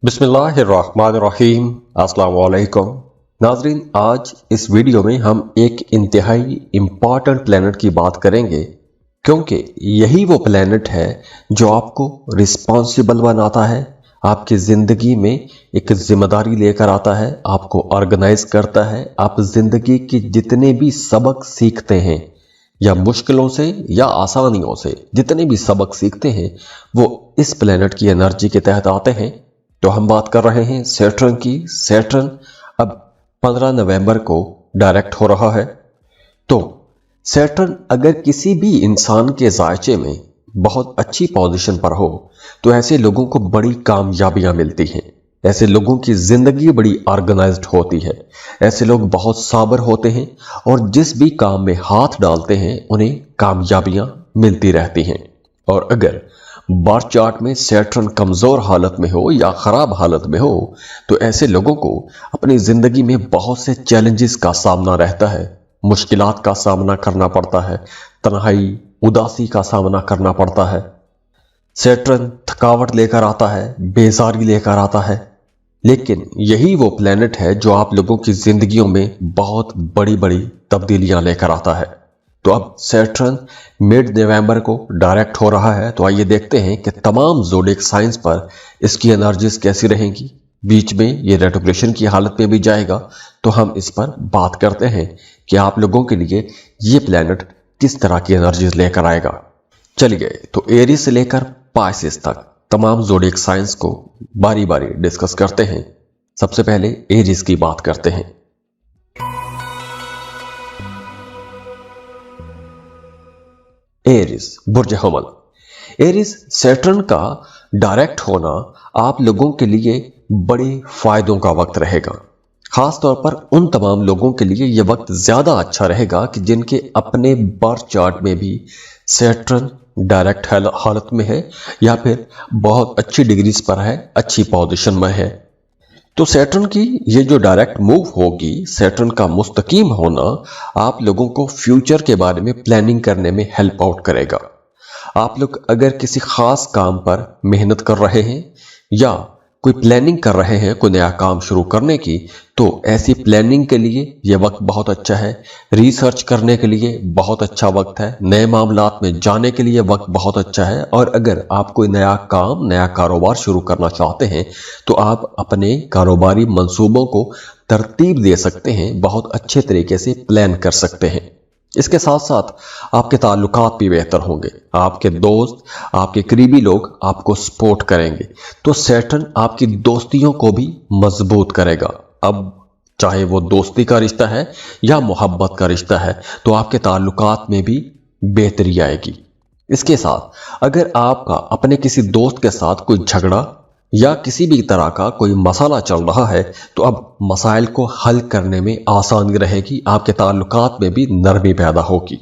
बिस्मिल्लाहिर्रहमानिर्रहीम अस्सलाम वालेकुम नाजरीन। आज इस वीडियो में हम एक इंतहाई इम्पॉर्टेंट प्लेनेट की बात करेंगे, क्योंकि यही वो प्लेनेट है जो आपको रिस्पॉन्सिबल बनाता है, आपकी ज़िंदगी में एक जिम्मेदारी लेकर आता है, आपको ऑर्गेनाइज करता है। आप ज़िंदगी के जितने भी सबक सीखते हैं, या मुश्किलों से या आसानियों से जितने भी सबक सीखते हैं, वो इस प्लेनेट की एनर्जी के तहत आते हैं। तो हम बात कर रहे हैं सैटर्न की। सैटर्न अब 15 नवंबर को डायरेक्ट हो रहा है। तो सैटर्न अगर किसी भी इंसान के जायचे में बहुत अच्छी पोजीशन पर हो तो ऐसे लोगों को बड़ी कामयाबियां मिलती हैं। ऐसे लोगों की जिंदगी बड़ी ऑर्गेनाइज्ड होती है। ऐसे लोग बहुत साबर होते हैं और जिस भी काम में हाथ डालते हैं उन्हें कामयाबियां मिलती रहती हैं। और अगर बार चार्ट में सैटर्न कमजोर हालत में हो या खराब हालत में हो तो ऐसे लोगों को अपनी जिंदगी में बहुत से चैलेंजेस का सामना रहता है, मुश्किलात का सामना करना पड़ता है, तन्हाई उदासी का सामना करना पड़ता है। सैटर्न थकावट लेकर आता है, बेजारी लेकर आता है, लेकिन यही वो प्लेनेट है जो आप लोगों की जिंदगियों में बहुत बड़ी बड़ी तब्दीलियां लेकर आता है। तो अब सैटर्न मिड नवंबर को डायरेक्ट हो रहा है। तो आइए देखते हैं कि तमाम ज़ोडिएक साइंस पर इसकी एनर्जीज कैसी रहेंगी। बीच में ये रेट्रोग्रेशन की हालत में भी जाएगा, तो हम इस पर बात करते हैं कि आप लोगों के लिए ये प्लेनेट किस तरह की एनर्जीज लेकर आएगा। चलिए, तो एरीज से लेकर पाइसेस तक तमाम ज़ोडिएक साइंस को बारी बारी डिस्कस करते हैं। सबसे पहले एरीज की बात करते हैं। एरीज बुर्ज हमल। एरीज सैटर्न का डायरेक्ट होना आप लोगों के लिए बड़े फायदों का वक्त रहेगा। खास तौर पर उन तमाम लोगों के लिए यह वक्त ज्यादा अच्छा रहेगा कि जिनके अपने बर्थ चार्ट में भी सैटर्न डायरेक्ट हालत में है या फिर बहुत अच्छी डिग्रीज पर है, अच्छी पोजीशन में है। तो सैटर्न की ये जो डायरेक्ट मूव होगी, सैटर्न का मुस्तकीम होना आप लोगों को फ्यूचर के बारे में प्लानिंग करने में हेल्प आउट करेगा। आप लोग अगर किसी खास काम पर मेहनत कर रहे हैं या कोई प्लानिंग कर रहे हैं कोई नया काम शुरू करने की, तो ऐसी प्लानिंग के लिए यह वक्त बहुत अच्छा है। रिसर्च करने के लिए बहुत अच्छा वक्त है। नए मामलात में जाने के लिए वक्त बहुत अच्छा है। और अगर आप कोई नया काम, नया कारोबार शुरू करना चाहते हैं तो आप अपने कारोबारी मंसूबों को तरतीब दे सकते हैं, बहुत अच्छे तरीके से प्लान कर सकते हैं। इसके साथ साथ आपके ताल्लुकात भी बेहतर होंगे। आपके दोस्त, आपके करीबी लोग आपको सपोर्ट करेंगे। तो सैटर्न आपकी दोस्तियों को भी मजबूत करेगा। अब चाहे वो दोस्ती का रिश्ता है या मोहब्बत का रिश्ता है, तो आपके ताल्लुकात में भी बेहतरी आएगी। इसके साथ अगर आपका अपने किसी दोस्त के साथ कोई झगड़ा या किसी भी तरह का कोई मसला चल रहा है, तो अब मसाइल को हल करने में आसानी रहेगी, आपके ताल्लुकात में भी नरमी पैदा होगी।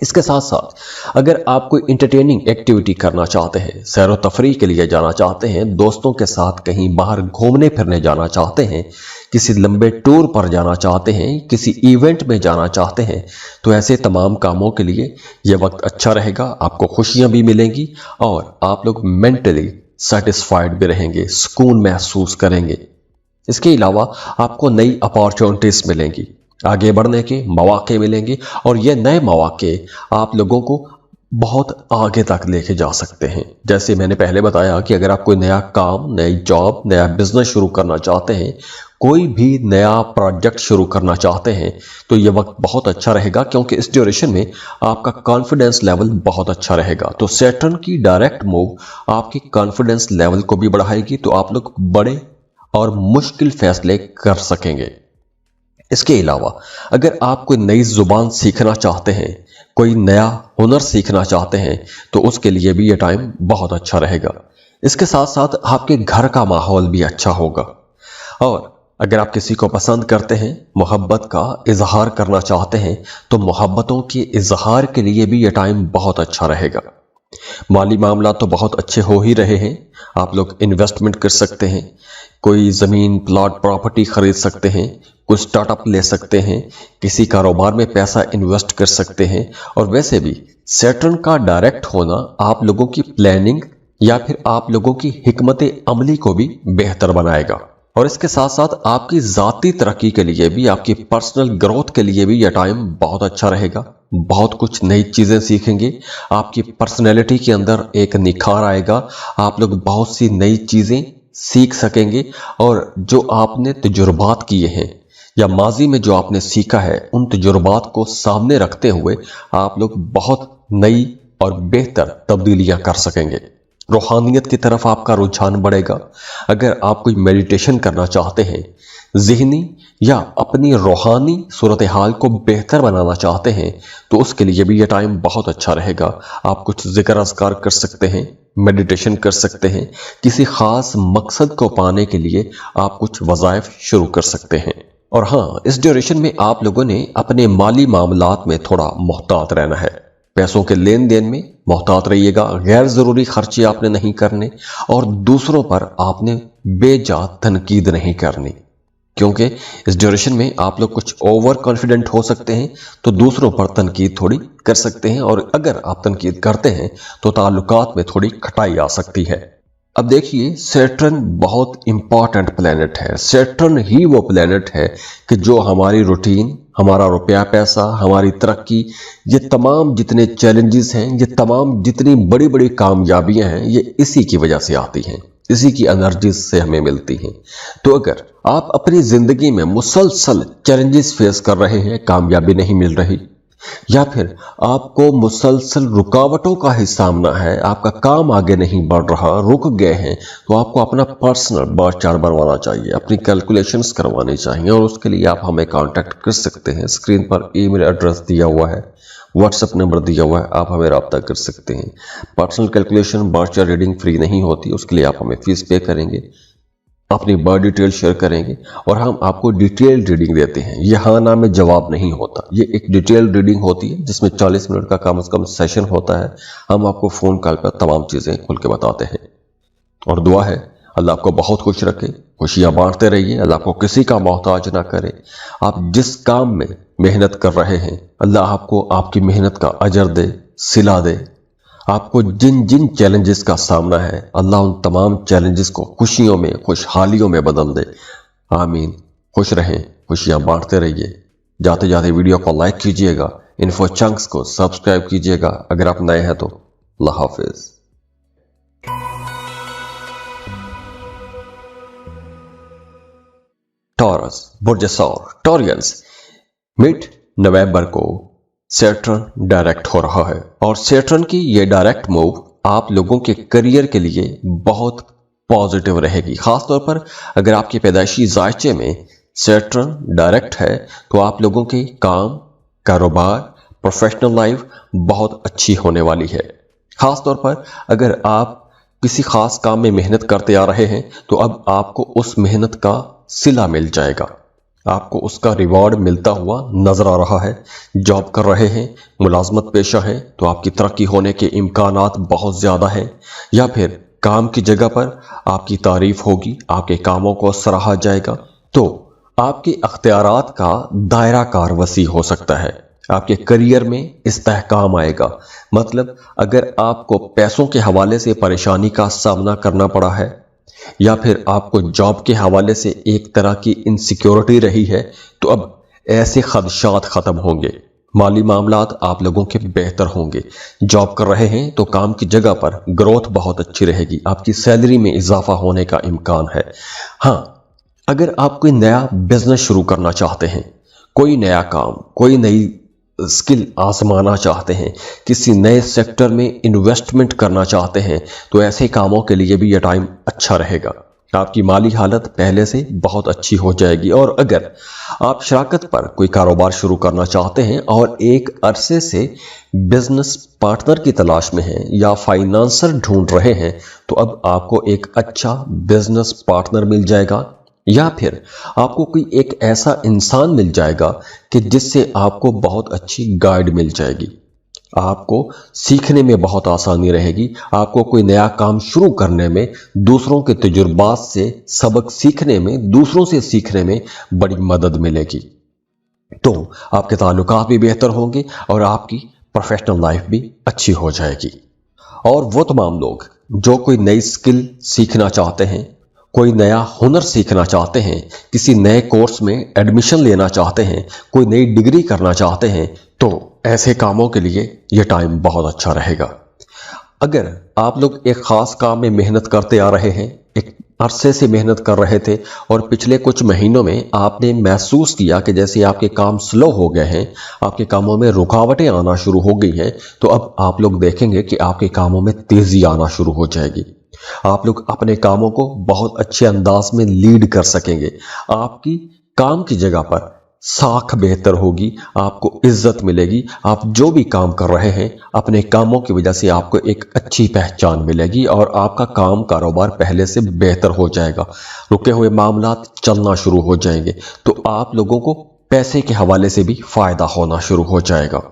इसके साथ साथ अगर आप कोई इंटरटेनिंग एक्टिविटी करना चाहते हैं, सैर व तफरीह के लिए जाना चाहते हैं, दोस्तों के साथ कहीं बाहर घूमने फिरने जाना चाहते हैं, किसी लंबे टूर पर जाना चाहते हैं, किसी इवेंट में जाना चाहते हैं, तो ऐसे तमाम कामों के लिए यह वक्त अच्छा रहेगा। आपको खुशियां भी मिलेंगी और आप लोग मेंटली सेटिस्फाइड भी रहेंगे, सुकून महसूस करेंगे। इसके अलावा आपको नई अपॉर्चुनिटीज मिलेंगी, आगे बढ़ने के मौके मिलेंगे और ये नए मौके आप लोगों को बहुत आगे तक लेके जा सकते हैं। जैसे मैंने पहले बताया कि अगर आप कोई नया काम, नई जॉब, नया बिजनेस शुरू करना चाहते हैं, कोई भी नया प्रोजेक्ट शुरू करना चाहते हैं, तो ये वक्त बहुत अच्छा रहेगा, क्योंकि इस ड्यूरेशन में आपका कॉन्फिडेंस लेवल बहुत अच्छा रहेगा। तो सैटर्न की डायरेक्ट मूव आपकी कॉन्फिडेंस लेवल को भी बढ़ाएगी, तो आप लोग बड़े और मुश्किल फैसले कर सकेंगे। इसके अलावा अगर आप कोई नई जुबान सीखना चाहते हैं, कोई नया हुनर सीखना चाहते हैं, तो उसके लिए भी ये टाइम बहुत अच्छा रहेगा। इसके साथ साथ आपके घर का माहौल भी अच्छा होगा। और अगर आप किसी को पसंद करते हैं, मोहब्बत का इजहार करना चाहते हैं, तो मोहब्बतों के इजहार के लिए भी ये टाइम बहुत अच्छा रहेगा। माली मामला तो बहुत अच्छे हो ही रहे हैं। आप लोग इन्वेस्टमेंट कर सकते हैं, कोई ज़मीन, प्लॉट, प्रॉपर्टी खरीद सकते हैं, कोई स्टार्टअप ले सकते हैं, किसी कारोबार में पैसा इन्वेस्ट कर सकते हैं। और वैसे भी सैटर्न का डायरेक्ट होना आप लोगों की प्लानिंग या फिर आप लोगों की हिकमत अमली को भी बेहतर बनाएगा। और इसके साथ साथ आपकी ज़ाती तरक्की के लिए भी, आपकी पर्सनल ग्रोथ के लिए भी यह टाइम बहुत अच्छा रहेगा। बहुत कुछ नई चीज़ें सीखेंगे, आपकी पर्सनैलिटी के अंदर एक निखार आएगा, आप लोग बहुत सी नई चीज़ें सीख सकेंगे और जो आपने तजुर्बात किए हैं या माजी में जो आपने सीखा है, उन तजुर्बात को सामने रखते हुए आप लोग बहुत नई और बेहतर तब्दीलियां कर सकेंगे। रूहानियत की तरफ आपका रुझान बढ़ेगा। अगर आप कोई मेडिटेशन करना चाहते हैं, ज़हनी या अपनी रूहानी सूरत हाल को बेहतर बनाना चाहते हैं, तो उसके लिए भी यह टाइम बहुत अच्छा रहेगा। आप कुछ ज़िक्र अज़कार कर सकते हैं, मेडिटेशन कर सकते हैं, किसी ख़ास मकसद को पाने के लिए आप कुछ वज़ाइफ शुरू कर सकते हैं। और हाँ, इस ड्यूरेशन में आप लोगों ने अपने माली मामलात में थोड़ा मोहतात रहना है। पैसों के लेन देन में मोहतात रहिएगा, गैर ज़रूरी खर्चे आपने नहीं करने और दूसरों पर आपने बेजा तनकीद नहीं करनी, क्योंकि इस ड्यूरेशन में आप लोग कुछ ओवर कॉन्फिडेंट हो सकते हैं, तो दूसरों पर तनकीद थोड़ी कर सकते हैं और अगर आप तनकीद करते हैं तो ताल्लुकात में थोड़ी खटाई आ सकती है। अब देखिए, सैटर्न बहुत इंपॉर्टेंट प्लेनेट है। सैटर्न ही वो प्लेनेट है कि जो हमारी रूटीन, हमारा रुपया पैसा, हमारी तरक्की, ये तमाम जितने चैलेंजेस हैं, ये तमाम जितनी बड़ी बड़ी कामयाबियां हैं, ये इसी की वजह से आती हैं, इसी की एनर्जी से हमें मिलती हैं। तो अगर आप अपनी जिंदगी में मुसलसल चैलेंजेस फेस कर रहे हैं, कामयाबी नहीं मिल रही, या फिर आपको मुसलसल रुकावटों का ही सामना है, आपका काम आगे नहीं बढ़ रहा, रुक गए हैं, तो आपको अपना पर्सनल बर्थ चार्ट बनवाना चाहिए, अपनी कैलकुलेशंस करवानी चाहिए और उसके लिए आप हमें कांटेक्ट कर सकते हैं। स्क्रीन पर ईमेल एड्रेस दिया हुआ है, व्हाट्सएप नंबर दिया हुआ है, आप हमें रब्ता कर सकते हैं। Personal calculation, birth chart reading free नहीं होती, उसके लिए आप हमें फीस पे करेंगे, अपनी बर्थ डिटेल शेयर करेंगे और हम आपको डिटेल रीडिंग देते हैं। यह हाँ ना में जवाब नहीं होता, ये एक डिटेल रीडिंग होती है जिसमें 40 मिनट का कम से कम सेशन होता है। हम आपको फ़ोन कॉल पर तमाम चीज़ें खुल के बताते हैं। और दुआ है अल्लाह आपको बहुत खुश रखे, खुशियाँ बांटते रहिए, अल्लाह आपको किसी का मोहताज ना करे। आप जिस काम में मेहनत कर रहे हैं, अल्लाह आपको आपकी मेहनत का अजर दे, सिला दे। आपको जिन जिन चैलेंजेस का सामना है, अल्लाह उन तमाम चैलेंजेस को खुशियों में, खुशहालियों में बदल दे। आमीन। खुश रहें, खुशियां बांटते रहिए। जाते जाते वीडियो को लाइक कीजिएगा, इन्फो चंक्स को सब्सक्राइब कीजिएगा अगर आप नए हैं तो। अल्लाह हाफिज। टॉरस, बुर्ज सौर, टॉरियंस, मिड नवंबर को सैटर्न डायरेक्ट हो रहा है और सैटर्न की ये डायरेक्ट मूव आप लोगों के करियर के लिए बहुत पॉजिटिव रहेगी। खासतौर पर अगर आपके पैदाइशी जायचे में सैटर्न डायरेक्ट है तो आप लोगों के काम, कारोबार, प्रोफेशनल लाइफ बहुत अच्छी होने वाली है। खासतौर पर अगर आप किसी खास काम में मेहनत करते आ रहे हैं तो अब आपको उस मेहनत का सिला मिल जाएगा, आपको उसका रिवॉर्ड मिलता हुआ नजर आ रहा है। जॉब कर रहे हैं, मुलाजमत पेशा है, तो आपकी तरक्की होने के इम्कानात बहुत ज़्यादा हैं। या फिर काम की जगह पर आपकी तारीफ होगी, आपके कामों को सराहा जाएगा, तो आपके अख्तियारात का दायरा कार वसी हो सकता है। आपके करियर में इस्तेहकाम आएगा। मतलब अगर आपको पैसों के हवाले से परेशानी का सामना करना पड़ा है या फिर आपको जॉब के हवाले से एक तरह की इनसिक्योरिटी रही है, तो अब ऐसे खदशात खत्म होंगे। माली मामलात आप लोगों के बेहतर होंगे। जॉब कर रहे हैं तो काम की जगह पर ग्रोथ बहुत अच्छी रहेगी, आपकी सैलरी में इजाफा होने का इम्कान है। हाँ, अगर आप कोई नया बिजनेस शुरू करना चाहते हैं, कोई नया काम, कोई नई स्किल आजमाना चाहते हैं, किसी नए सेक्टर में इन्वेस्टमेंट करना चाहते हैं, तो ऐसे कामों के लिए भी यह टाइम अच्छा रहेगा। आपकी माली हालत पहले से बहुत अच्छी हो जाएगी। और अगर आप शराकत पर कोई कारोबार शुरू करना चाहते हैं और एक अरसे से बिजनेस पार्टनर की तलाश में हैं या फाइनेंसर ढूंढ रहे हैं, तो अब आपको एक अच्छा बिजनेस पार्टनर मिल जाएगा या फिर आपको कोई एक ऐसा इंसान मिल जाएगा कि जिससे आपको बहुत अच्छी गाइड मिल जाएगी। आपको सीखने में बहुत आसानी रहेगी। आपको कोई नया काम शुरू करने में, दूसरों के तजुर्बात से सबक सीखने में, दूसरों से सीखने में बड़ी मदद मिलेगी। तो आपके ताल्लुकात भी बेहतर होंगे और आपकी प्रोफेशनल लाइफ भी अच्छी हो जाएगी। और वो तमाम लोग जो कोई नई स्किल सीखना चाहते हैं, कोई नया हुनर सीखना चाहते हैं, किसी नए कोर्स में एडमिशन लेना चाहते हैं, कोई नई डिग्री करना चाहते हैं, तो ऐसे कामों के लिए ये टाइम बहुत अच्छा रहेगा। अगर आप लोग एक खास काम में मेहनत करते आ रहे हैं, एक अरसे से मेहनत कर रहे थे और पिछले कुछ महीनों में आपने महसूस किया कि जैसे आपके काम स्लो हो गए हैं, आपके कामों में रुकावटें आना शुरू हो गई हैं, तो अब आप लोग देखेंगे कि आपके कामों में तेजी आना शुरू हो जाएगी। आप लोग अपने कामों को बहुत अच्छे अंदाज में लीड कर सकेंगे। आपकी काम की जगह पर साख बेहतर होगी, आपको इज्जत मिलेगी। आप जो भी काम कर रहे हैं, अपने कामों की वजह से आपको एक अच्छी पहचान मिलेगी और आपका काम कारोबार पहले से बेहतर हो जाएगा। रुके हुए मामलात चलना शुरू हो जाएंगे, तो आप लोगों को पैसे के हवाले से भी फायदा होना शुरू हो जाएगा।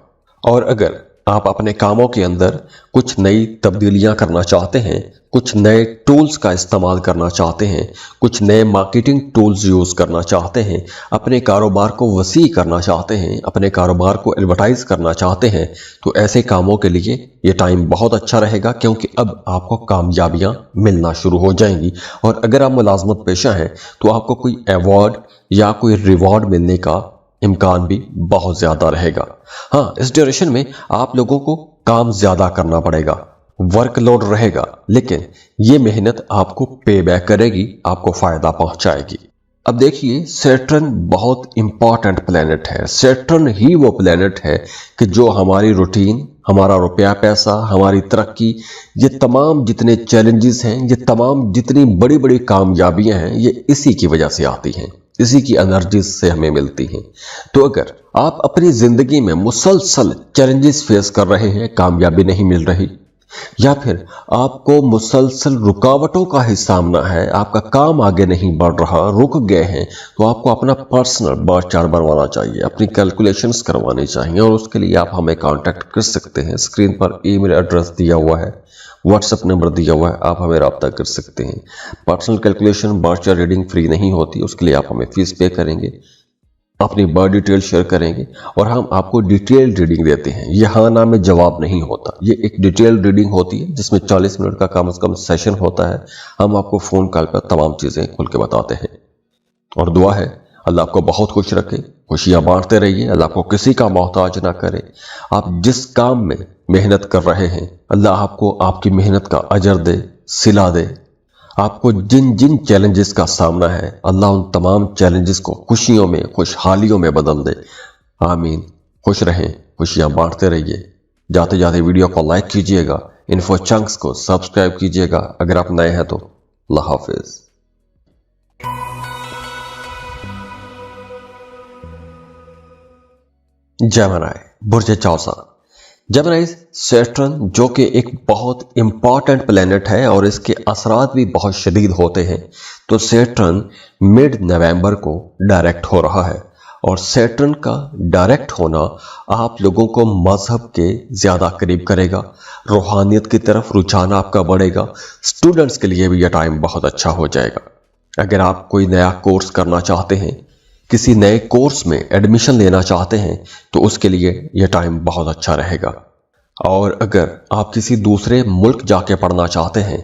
और अगर आप अपने कामों के अंदर कुछ नई तब्दीलियां करना चाहते हैं, कुछ नए टूल्स का इस्तेमाल करना चाहते हैं, कुछ नए मार्केटिंग टूल्स यूज करना चाहते हैं, अपने कारोबार को वसी करना चाहते हैं, अपने कारोबार को एडवर्टाइज करना चाहते हैं, तो ऐसे कामों के लिए ये टाइम बहुत अच्छा रहेगा, क्योंकि अब आपको कामयाबियां मिलना शुरू हो जाएंगी। और अगर आप मुलाजमत पेशा हैं तो आपको कोई अवार्ड या कोई रिवॉर्ड मिलने का इम्कान भी बहुत ज्यादा रहेगा। हाँ, इस ड्यूरेशन में आप लोगों को काम ज्यादा करना पड़ेगा, वर्कलोड रहेगा, लेकिन ये मेहनत आपको पे बैक करेगी, आपको फायदा पहुंचाएगी। अब देखिए, सैटर्न बहुत इंपॉर्टेंट प्लेनेट है। सैटर्न ही वो प्लेनेट है कि जो हमारी रूटीन, हमारा रुपया पैसा, हमारी तरक्की, ये तमाम जितने चैलेंजेस हैं, ये तमाम जितनी बड़ी बड़ी कामयाबियां हैं, ये इसी की वजह से आती हैं, इसी की एनर्जी से हमें मिलती हैं। तो अगर आप अपनी जिंदगी में मुसलसल चैलेंजेस फेस कर रहे हैं, कामयाबी नहीं मिल रही, या फिर आपको मुसलसल रुकावटों का ही सामना है, आपका काम आगे नहीं बढ़ रहा, रुक गए हैं, तो आपको अपना पर्सनल बर्थ चार्ट बनवाना चाहिए, अपनी कैलकुलेशंस करवानी चाहिए। और उसके लिए आप हमें कांटेक्ट कर सकते हैं। स्क्रीन पर ईमेल एड्रेस दिया हुआ है, व्हाट्सएप नंबर दिया हुआ है, आप हमें रब्ता कर सकते हैं। Personal calculation, birth chart reading free नहीं होती, उसके लिए आप हमें फीस पे करेंगे, अपनी बर्थ डिटेल शेयर करेंगे और हम आपको डिटेल रीडिंग देते हैं। ये हाँ ना में जवाब नहीं होता, ये एक डिटेल रीडिंग होती है जिसमें 40 मिनट का कम से कम सेशन होता है। हम आपको फोन कॉल पर तमाम चीजें खुल के बताते हैं। और दुआ है अल्लाह आपको बहुत खुश रखे, खुशियां बांटते रहिए, अल्लाह आपको किसी का मोहताज ना करे। आप जिस काम में मेहनत कर रहे हैं, अल्लाह आपको आपकी मेहनत का अजर दे, सिला दे। आपको जिन जिन चैलेंजेस का सामना है, अल्लाह उन तमाम चैलेंजेस को खुशियों में, खुशहालियों में बदल दे। आमीन। खुश रहें, खुशियां बांटते रहिए। जाते जाते वीडियो को लाइक कीजिएगा, इन्फो चंक्स को सब्सक्राइब कीजिएगा अगर आप नए हैं तो। अल्लाह हाफिज। जेमिनी, बुर्ज चौसा। जेमिनी सैटर्न जो कि एक बहुत इंपॉर्टेंट प्लेनेट है और इसके असरात भी बहुत शदीद होते हैं। तो सैटर्न मिड नवंबर को डायरेक्ट हो रहा है और सैटर्न का डायरेक्ट होना आप लोगों को मजहब के ज्यादा करीब करेगा, रूहानियत की तरफ रुझान आपका बढ़ेगा। स्टूडेंट्स के लिए भी यह टाइम बहुत अच्छा हो जाएगा। अगर आप कोई नया कोर्स करना चाहते हैं, किसी नए कोर्स में एडमिशन लेना चाहते हैं, तो उसके लिए यह टाइम बहुत अच्छा रहेगा। और अगर आप किसी दूसरे मुल्क जाके पढ़ना चाहते हैं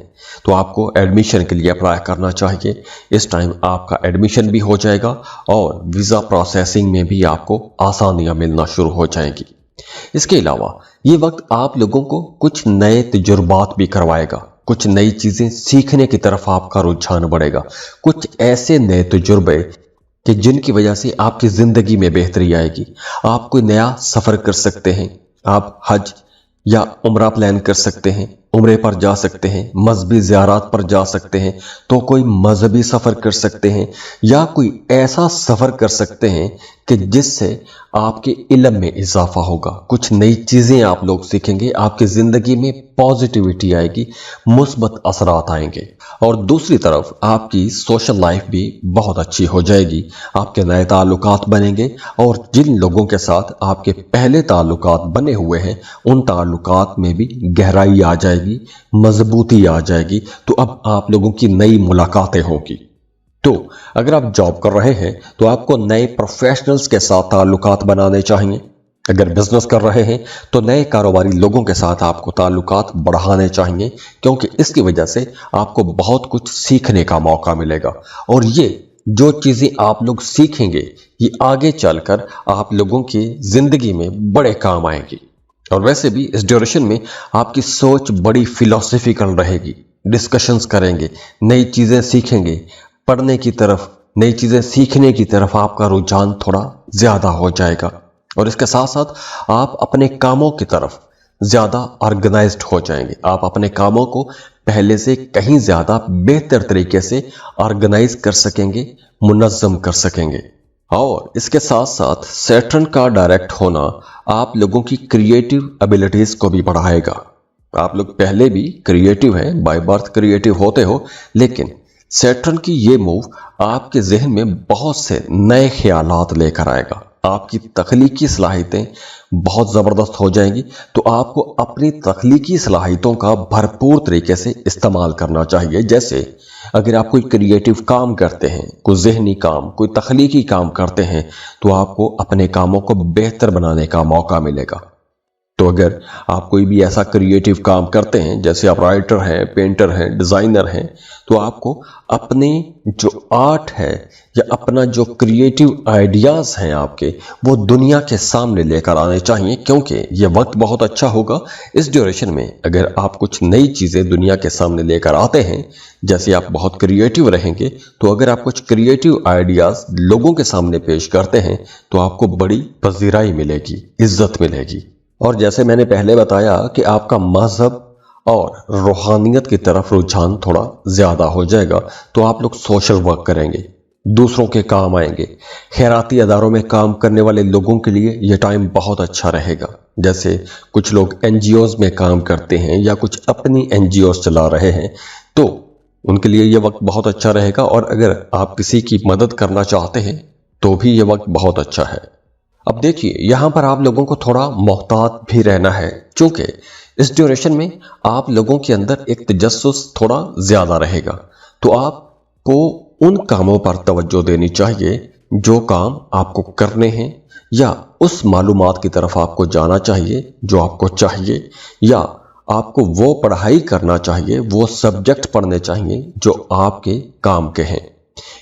तो आपको एडमिशन के लिए अप्लाई करना चाहिए। इस टाइम आपका एडमिशन भी हो जाएगा और वीज़ा प्रोसेसिंग में भी आपको आसानियां मिलना शुरू हो जाएंगी। इसके अलावा ये वक्त आप लोगों को कुछ नए तजुर्बात भी करवाएगा, कुछ नई चीजें सीखने की तरफ आपका रुझान बढ़ेगा, कुछ ऐसे नए तजुर्बे कि जिनकी वजह से आपकी जिंदगी में बेहतरी आएगी। आप कोई नया सफर कर सकते हैं, आप हज या उम्रा प्लान कर सकते हैं, उम्रे पर जा सकते हैं, मजहबी ज़ियारत पर जा सकते हैं, तो कोई मजहबी सफ़र कर सकते हैं या कोई ऐसा सफ़र कर सकते हैं कि जिससे आपके इल्म में इजाफा होगा, कुछ नई चीज़ें आप लोग सीखेंगे, आपकी ज़िंदगी में पॉजिटिविटी आएगी, मुस्बत असरात आएंगे। और दूसरी तरफ आपकी सोशल लाइफ भी बहुत अच्छी हो जाएगी, आपके नए ताल्लुकात बनेंगे और जिन लोगों के साथ आपके पहले ताल्लुकात बने हुए हैं उन ताल्लुकात में भी गहराई आ जाएगी, मजबूती आ जाएगी। तो अब आप लोगों की नई मुलाकातें होंगी। तो अगर आप जॉब कर रहे हैं तो आपको नए प्रोफेशनल्स के साथ ताल्लुकात बनाने चाहिए। अगर बिजनेस कर रहे हैं तो नए कारोबारी लोगों के साथ आपको ताल्लुकात बढ़ाने चाहिए, क्योंकि इसकी वजह से आपको बहुत कुछ सीखने का मौका मिलेगा और ये जो चीजें आप लोग सीखेंगे ये आगे चलकर आप लोगों की जिंदगी में बड़े काम आएंगी। और वैसे भी इस ड्यूरेशन में आपकी सोच बड़ी फिलोसफिकल रहेगी, डिस्कशंस करेंगे, नई चीजें सीखेंगे, पढ़ने की तरफ, नई चीजें सीखने की तरफ आपका रुझान थोड़ा ज्यादा हो जाएगा और इसके साथ साथ आप अपने कामों की तरफ ज्यादा ऑर्गेनाइज्ड हो जाएंगे। आप अपने कामों को पहले से कहीं ज्यादा बेहतर तरीके से ऑर्गेनाइज कर सकेंगे, मुनज़्ज़म कर सकेंगे। और इसके साथ साथ सैटर्न का डायरेक्ट होना आप लोगों की क्रिएटिव एबिलिटीज को भी बढ़ाएगा। आप लोग पहले भी क्रिएटिव हैं, बाय बर्थ क्रिएटिव होते हो, लेकिन सैटर्न की ये मूव आपके जहन में बहुत से नए ख्यालात लेकर आएगा। आपकी तख्लीकी सलाहियतें बहुत ज़बरदस्त हो जाएंगी, तो आपको अपनी तख्लीकी सलाहियतों का भरपूर तरीके से इस्तेमाल करना चाहिए। जैसे अगर आप कोई क्रिएटिव काम करते हैं, कोई जहनी काम, कोई तख्लीकी काम करते हैं, तो आपको अपने कामों को बेहतर बनाने का मौका मिलेगा। तो अगर आप कोई भी ऐसा क्रिएटिव काम करते हैं, जैसे आप राइटर हैं, पेंटर हैं, डिज़ाइनर हैं, तो आपको अपने जो आर्ट है या अपना जो क्रिएटिव आइडियाज़ हैं आपके, वो दुनिया के सामने लेकर आने चाहिए, क्योंकि ये वक्त बहुत अच्छा होगा इस ड्यूरेशन में। अगर आप कुछ नई चीज़ें दुनिया के सामने लेकर आते हैं, जैसे आप बहुत क्रिएटिव रहेंगे, तो अगर आप कुछ क्रिएटिव आइडियाज़ लोगों के सामने पेश करते हैं तो आपको बड़ी पजीराई मिलेगी, इज्जत मिलेगी। और जैसे मैंने पहले बताया कि आपका मजहब और रूहानियत की तरफ रुझान थोड़ा ज़्यादा हो जाएगा, तो आप लोग सोशल वर्क करेंगे, दूसरों के काम आएंगे। खैराती अदारों में काम करने वाले लोगों के लिए ये टाइम बहुत अच्छा रहेगा। जैसे कुछ लोग NGOs में काम करते हैं या कुछ अपनी NGOs चला रहे हैं, तो उनके लिए ये वक्त बहुत अच्छा रहेगा। और अगर आप किसी की मदद करना चाहते हैं तो भी ये वक्त बहुत अच्छा है। अब देखिए, यहाँ पर आप लोगों को थोड़ा मोहतात भी रहना है, क्योंकि इस ड्यूरेशन में आप लोगों के अंदर एक तजस्सुस थोड़ा ज़्यादा रहेगा। तो आपको उन कामों पर तवज्जो देनी चाहिए जो काम आपको करने हैं, या उस मालूमात की तरफ आपको जाना चाहिए जो आपको चाहिए, या आपको वो पढ़ाई करना चाहिए, वो सब्जेक्ट पढ़ने चाहिए जो आपके काम के हैं।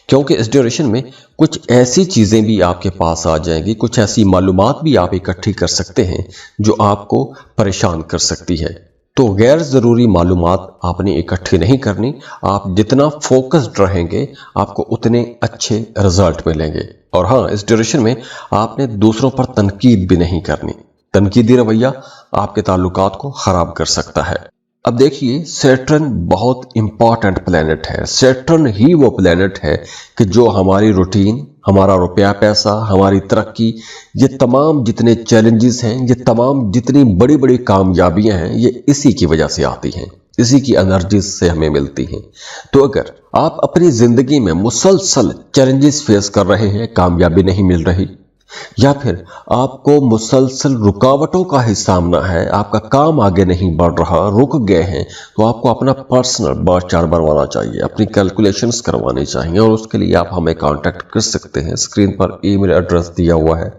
क्योंकि इस ड्यूरेशन में कुछ ऐसी चीज़ें भी आपके पास आ जाएंगी, कुछ ऐसी मालूमात भी आप इकट्ठी कर सकते हैं जो आपको परेशान कर सकती है। तो गैर ज़रूरी मालूमात आपने इकट्ठी नहीं करनी। आप जितना फोकस्ड रहेंगे आपको उतने अच्छे रिजल्ट मिलेंगे। और हाँ, इस ड्यूरेशन में आपने दूसरों पर तनकीद भी नहीं करनी। तनकीदी रवैया आपके ताल्लुकात को ख़राब कर सकता है। अब देखिए, सैटर्न बहुत इंपॉर्टेंट प्लेनेट है। सैटर्न ही वो प्लेनेट है कि जो हमारी रूटीन, हमारा रुपया पैसा, हमारी तरक्की, ये तमाम जितने चैलेंजेस हैं, ये तमाम जितनी बड़ी बड़ी कामयाबियां हैं, ये इसी की वजह से आती हैं, इसी की एनर्जी से हमें मिलती हैं। तो अगर आप अपनी जिंदगी में मुसलसल चैलेंजेस फेस कर रहे हैं, कामयाबी नहीं मिल रही, या फिर आपको मुसलसल रुकावटों का ही सामना है, आपका काम आगे नहीं बढ़ रहा, रुक गए हैं, तो आपको अपना पर्सनल बर्थ चार्ट बनवाना चाहिए, अपनी कैलकुलेशंस करवानी चाहिए। और उसके लिए आप हमें कांटेक्ट कर सकते हैं। स्क्रीन पर ईमेल एड्रेस दिया हुआ है,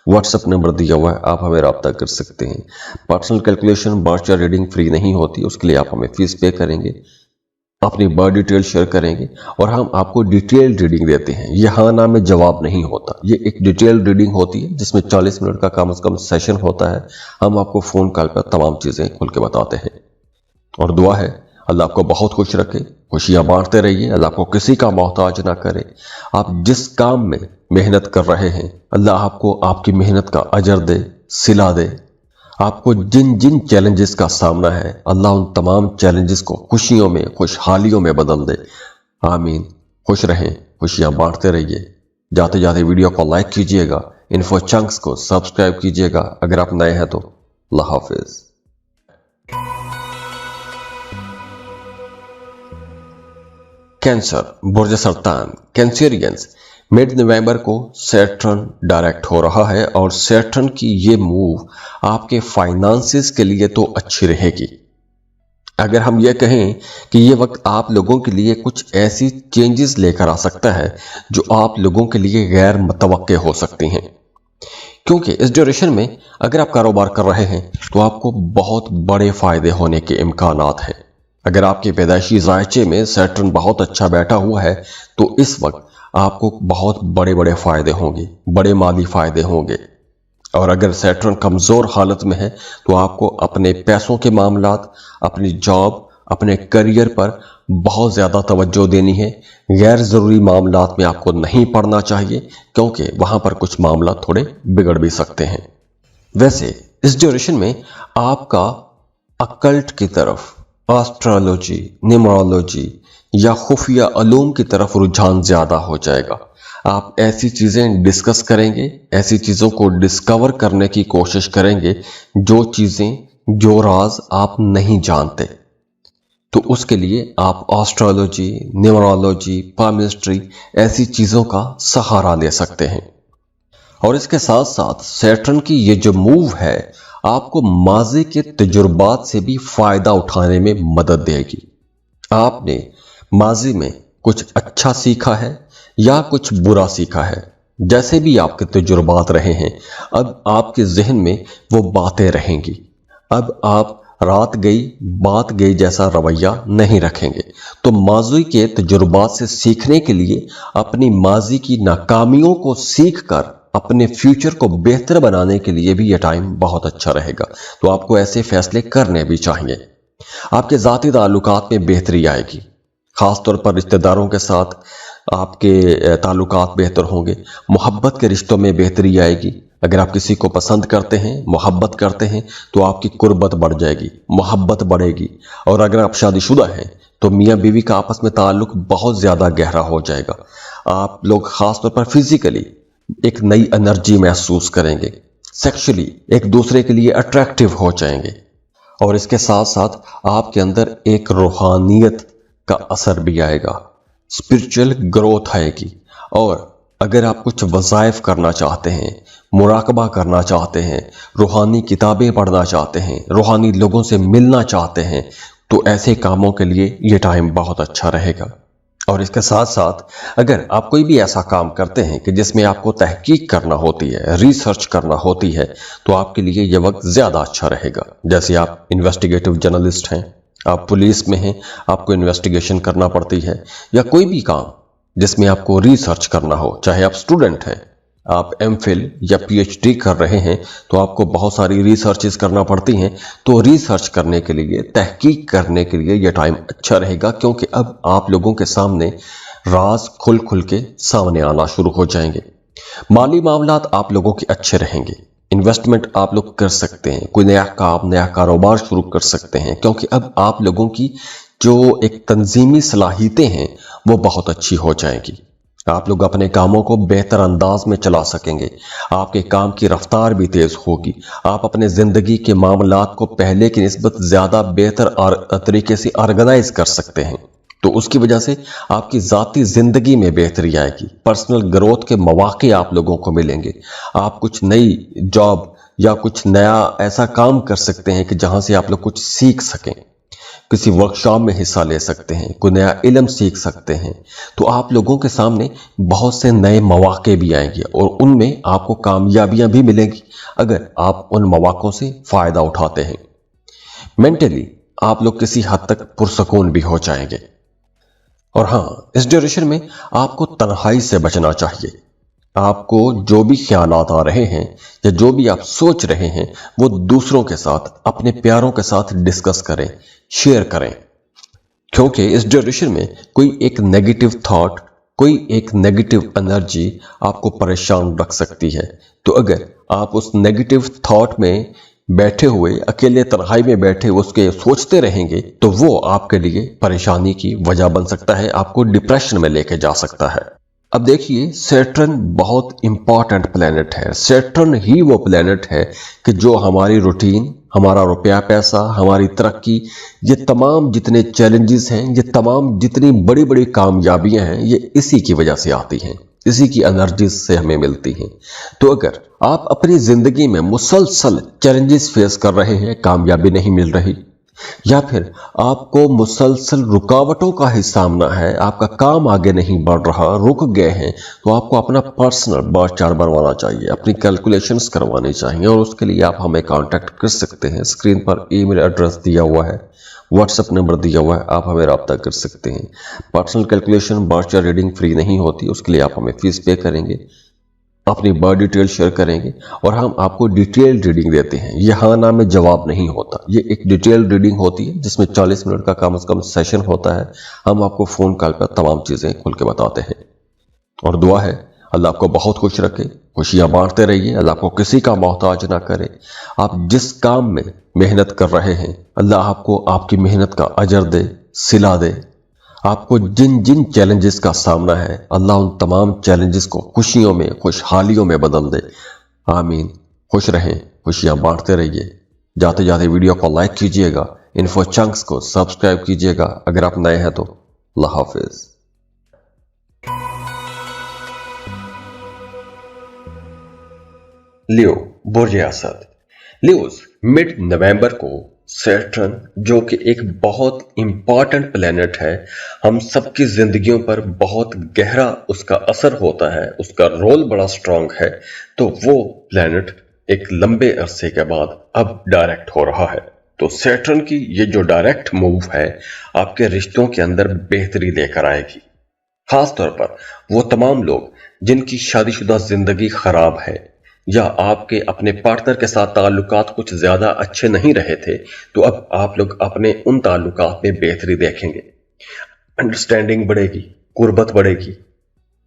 व्हाट्सएप नंबर दिया हुआ है, आप हमें रब्ता कर सकते हैं। Personal calculation, birth chart reading free नहीं होती, उसके लिए आप हमें फीस पे करेंगे, अपनी बर्थ डिटेल शेयर करेंगे और हम आपको डिटेल रीडिंग देते हैं। ये हाँ ना में जवाब नहीं होता, ये एक डिटेल रीडिंग होती है जिसमें 40 मिनट का कम से कम सेशन होता है। हम आपको फ़ोन कॉल पर तमाम चीज़ें खुल के बताते हैं। और दुआ है अल्लाह आपको बहुत खुश रखे, खुशियाँ बांटते रहिए, अल्लाह आपको किसी का मोहताज ना करे। आप जिस काम में मेहनत कर रहे हैं, अल्लाह आपको आपकी मेहनत का अजर दे, सिला दे। आपको जिन जिन चैलेंजेस का सामना है, अल्लाह उन तमाम चैलेंजेस को खुशियों में, खुशहालियों में बदल दे। आमीन। खुश रहें, खुशियां बांटते रहिए। जाते जाते वीडियो को लाइक कीजिएगा, इन्फो चंक्स को सब्सक्राइब कीजिएगा अगर आप नए हैं तो। अल्लाह हाफिज। कैंसर, बुर्ज सरतान, कैंसेरियंस, मिड नवंबर को सैटर्न डायरेक्ट हो रहा है और सैटर्न की ये मूव आपके फाइनेंसेस के लिए तो अच्छी रहेगी। अगर हम ये कहें कि ये वक्त आप लोगों के लिए कुछ ऐसी चेंजेस लेकर आ सकता है जो आप लोगों के लिए गैर मुतवक्के हो सकती हैं, क्योंकि इस ड्यूरेशन में अगर आप कारोबार कर रहे हैं तो आपको बहुत बड़े फायदे होने के इम्कानात हैं। अगर आपके पैदाइशी जायचे में सैटर्न बहुत अच्छा बैठा हुआ है तो इस वक्त आपको बहुत बड़े बड़े फायदे होंगे, बड़े माली फायदे होंगे। और अगर सैटर्न कमजोर हालत में है तो आपको अपने पैसों के मामलात, अपनी जॉब, अपने करियर पर बहुत ज्यादा तवज्जो देनी है। गैर जरूरी मामलात में आपको नहीं पड़ना चाहिए क्योंकि वहां पर कुछ मामला थोड़े बिगड़ भी सकते हैं। वैसे इस ड्यूरेशन में आपका अकल्ट की तरफ, एस्ट्रोलॉजी, न्यूमरोलॉजी या खुफिया उलूम की तरफ रुझान ज्यादा हो जाएगा। आप ऐसी चीजें डिस्कस करेंगे, ऐसी चीजों को डिस्कवर करने की कोशिश करेंगे जो चीजें, जो राज आप नहीं जानते। तो उसके लिए आप एस्ट्रोलॉजी, न्यूमरोलॉजी, पामिस्ट्री ऐसी चीजों का सहारा ले सकते हैं। और इसके साथ साथ सैटर्न की ये जो मूव है आपको माजी के तजुर्बात से भी फायदा उठाने में मदद देगी। आपने माजी में कुछ अच्छा सीखा है या कुछ बुरा सीखा है, जैसे भी आपके तजुर्बात रहे हैं, अब आपके जहन में वो बातें रहेंगी। अब आप रात गई बात गई जैसा रवैया नहीं रखेंगे। तो माजी के तजुर्बात से सीखने के लिए, अपनी माजी की नाकामियों को सीख कर अपने फ्यूचर को बेहतर बनाने के लिए भी यह टाइम बहुत अच्छा रहेगा। तो आपको ऐसे फैसले करने भी चाहिए। आपके ज़ाती ताल्लुकात में बेहतरी आएगी, खासतौर पर रिश्तेदारों के साथ आपके ताल्लुकात बेहतर होंगे। मोहब्बत के रिश्तों में बेहतरी आएगी। अगर आप किसी को पसंद करते हैं, मोहब्बत करते हैं तो आपकी कुर्बत बढ़ जाएगी, मोहब्बत बढ़ेगी। और अगर आप शादीशुदा हैं तो मियाँ बीवी का आपस में ताल्लुक बहुत ज़्यादा गहरा हो जाएगा। आप लोग खासतौर पर फिजिकली एक नई एनर्जी महसूस करेंगे, सेक्सुअली एक दूसरे के लिए अट्रैक्टिव हो जाएंगे। और इसके साथ साथ आपके अंदर एक रूहानियत का असर भी आएगा, स्पिरिचुअल ग्रोथ आएगी। और अगर आप कुछ वज़ाइफ करना चाहते हैं, मुराकबा करना चाहते हैं, रूहानी किताबें पढ़ना चाहते हैं, रूहानी लोगों से मिलना चाहते हैं, तो ऐसे कामों के लिए ये टाइम बहुत अच्छा रहेगा। और इसके साथ साथ अगर आप कोई भी ऐसा काम करते हैं कि जिसमें आपको तहकीक करना होती है, रिसर्च करना होती है, तो आपके लिए यह वक्त ज़्यादा अच्छा रहेगा। जैसे आप इन्वेस्टिगेटिव जर्नलिस्ट हैं, आप पुलिस में हैं, आपको इन्वेस्टिगेशन करना पड़ती है, या कोई भी काम जिसमें आपको रिसर्च करना हो, चाहे आप स्टूडेंट हैं, आप एमफिल या पीएचडी कर रहे हैं, तो आपको बहुत सारी रिसर्चेस करना पड़ती हैं। तो रिसर्च करने के लिए, तहकीक करने के लिए यह टाइम अच्छा रहेगा, क्योंकि अब आप लोगों के सामने राज खुल खुल के सामने आना शुरू हो जाएंगे। माली मामलात आप लोगों के अच्छे रहेंगे। इन्वेस्टमेंट आप लोग कर सकते हैं, कोई नया काम, नया कारोबार शुरू कर सकते हैं, क्योंकि अब आप लोगों की जो एक तंजीमी सलाहियतें हैं वो बहुत अच्छी हो जाएंगी। आप लोग अपने कामों को बेहतर अंदाज में चला सकेंगे, आपके काम की रफ्तार भी तेज होगी। आप अपने जिंदगी के मामलात को पहले की निस्बत ज्यादा बेहतर तरीके से ऑर्गेनाइज कर सकते हैं। तो उसकी वजह से आपकी ज़ाती ज़िंदगी में बेहतरी आएगी, पर्सनल ग्रोथ के मौके आप लोगों को मिलेंगे। आप कुछ नई जॉब या कुछ नया ऐसा काम कर सकते हैं कि जहां से आप लोग कुछ सीख सकें, किसी वर्कशॉप में हिस्सा ले सकते हैं, कोई नया इल्म सीख सकते हैं। तो आप लोगों के सामने बहुत से नए मौके भी आएंगे और उनमें आपको कामयाबियां भी मिलेंगी अगर आप उन मौकों से फ़ायदा उठाते हैं। मेंटली आप लोग किसी हद तक पुरसकून भी हो जाएंगे। और हाँ, इस ड्यूरेशन में आपको तन्हाई से बचना चाहिए। आपको जो भी ख्यालात आ रहे हैं या जो भी आप सोच रहे हैं वो दूसरों के साथ, अपने प्यारों के साथ डिस्कस करें, शेयर करें, क्योंकि इस ड्यूरेशन में कोई एक नेगेटिव थॉट, कोई एक नेगेटिव एनर्जी आपको परेशान रख सकती है। तो अगर आप उस नेगेटिव थॉट में बैठे हुए, अकेले तन्हाई में बैठे उसके सोचते रहेंगे तो वो आपके लिए परेशानी की वजह बन सकता है, आपको डिप्रेशन में लेके जा सकता है। अब देखिए, सैटर्न बहुत इंपॉर्टेंट प्लेनेट है। सैटर्न ही वो प्लेनेट है कि जो हमारी रूटीन, हमारा रुपया पैसा, हमारी तरक्की, ये तमाम जितने चैलेंजेस हैं, ये तमाम जितनी बड़ी बड़ी कामयाबियां हैं, ये इसी की वजह से आती हैं, इसी की एनर्जीज से हमें मिलती हैं। तो अगर आप अपनी जिंदगी में मुसलसल चैलेंजेस फेस कर रहे हैं, कामयाबी नहीं मिल रही, या फिर आपको मुसलसल रुकावटों का ही सामना है, आपका काम आगे नहीं बढ़ रहा, रुक गए हैं, तो आपको अपना पर्सनल बर्थ चार्ट बनवाना चाहिए, अपनी कैलकुलेशंस करवानी चाहिए। और उसके लिए आप हमें कांटेक्ट कर सकते हैं। स्क्रीन पर ईमेल एड्रेस दिया हुआ है, व्हाट्सएप नंबर दिया हुआ है, आप हमें रब्ता कर सकते हैं। Personal calculation birth chart reading free नहीं होती, उसके लिए आप हमें फीस पे करेंगे, अपनी बर्थ डिटेल शेयर करेंगे और हम आपको डिटेल रीडिंग देते हैं। ये हाँ ना में जवाब नहीं होता, ये एक डिटेल रीडिंग होती है जिसमें 40 मिनट का कम से कम सेशन होता है। हम आपको फोन कॉल पर तमाम चीजें खुल के बताते हैं। और दुआ है अल्लाह आपको बहुत खुश रखे, खुशियां बांटते रहिए, अल्लाह आपको किसी का मोहताज ना करे। आप जिस काम में मेहनत कर रहे हैं अल्लाह आपको आपकी मेहनत का अजर दे, सिला दे। आपको जिन जिन चैलेंजेस का सामना है अल्लाह उन तमाम चैलेंजेस को खुशियों में, खुशहालियों में बदल दे। आमीन। खुश रहें, खुशियां बांटते रहिए। जाते जाते वीडियो को लाइक कीजिएगा, इन्फो चंक्स को सब्सक्राइब कीजिएगा अगर आप नए हैं तो। अल्लाह हाफिज। लियो बुर्ज असद। लियोस मिड नवंबर को सैटर्न, जो कि एक बहुत इंपॉर्टेंट प्लेनेट है, हम सबकी जिंदगियों पर बहुत गहरा उसका असर होता है, उसका रोल बड़ा स्ट्रांग है, तो वो प्लेनेट एक लंबे अरसे के बाद अब डायरेक्ट हो रहा है। तो सैटर्न की ये जो डायरेक्ट मूव है आपके रिश्तों के अंदर बेहतरी लेकर आएगी। खास तौर पर वो तमाम लोग जिनकी शादीशुदा जिंदगी खराब है या आपके अपने पार्टनर के साथ ताल्लुकात कुछ ज्यादा अच्छे नहीं रहे थे, तो अब आप लोग अपने उन ताल्लुकात में बेहतरी देखेंगे, अंडरस्टैंडिंग बढ़ेगी, कुर्बत बढ़ेगी।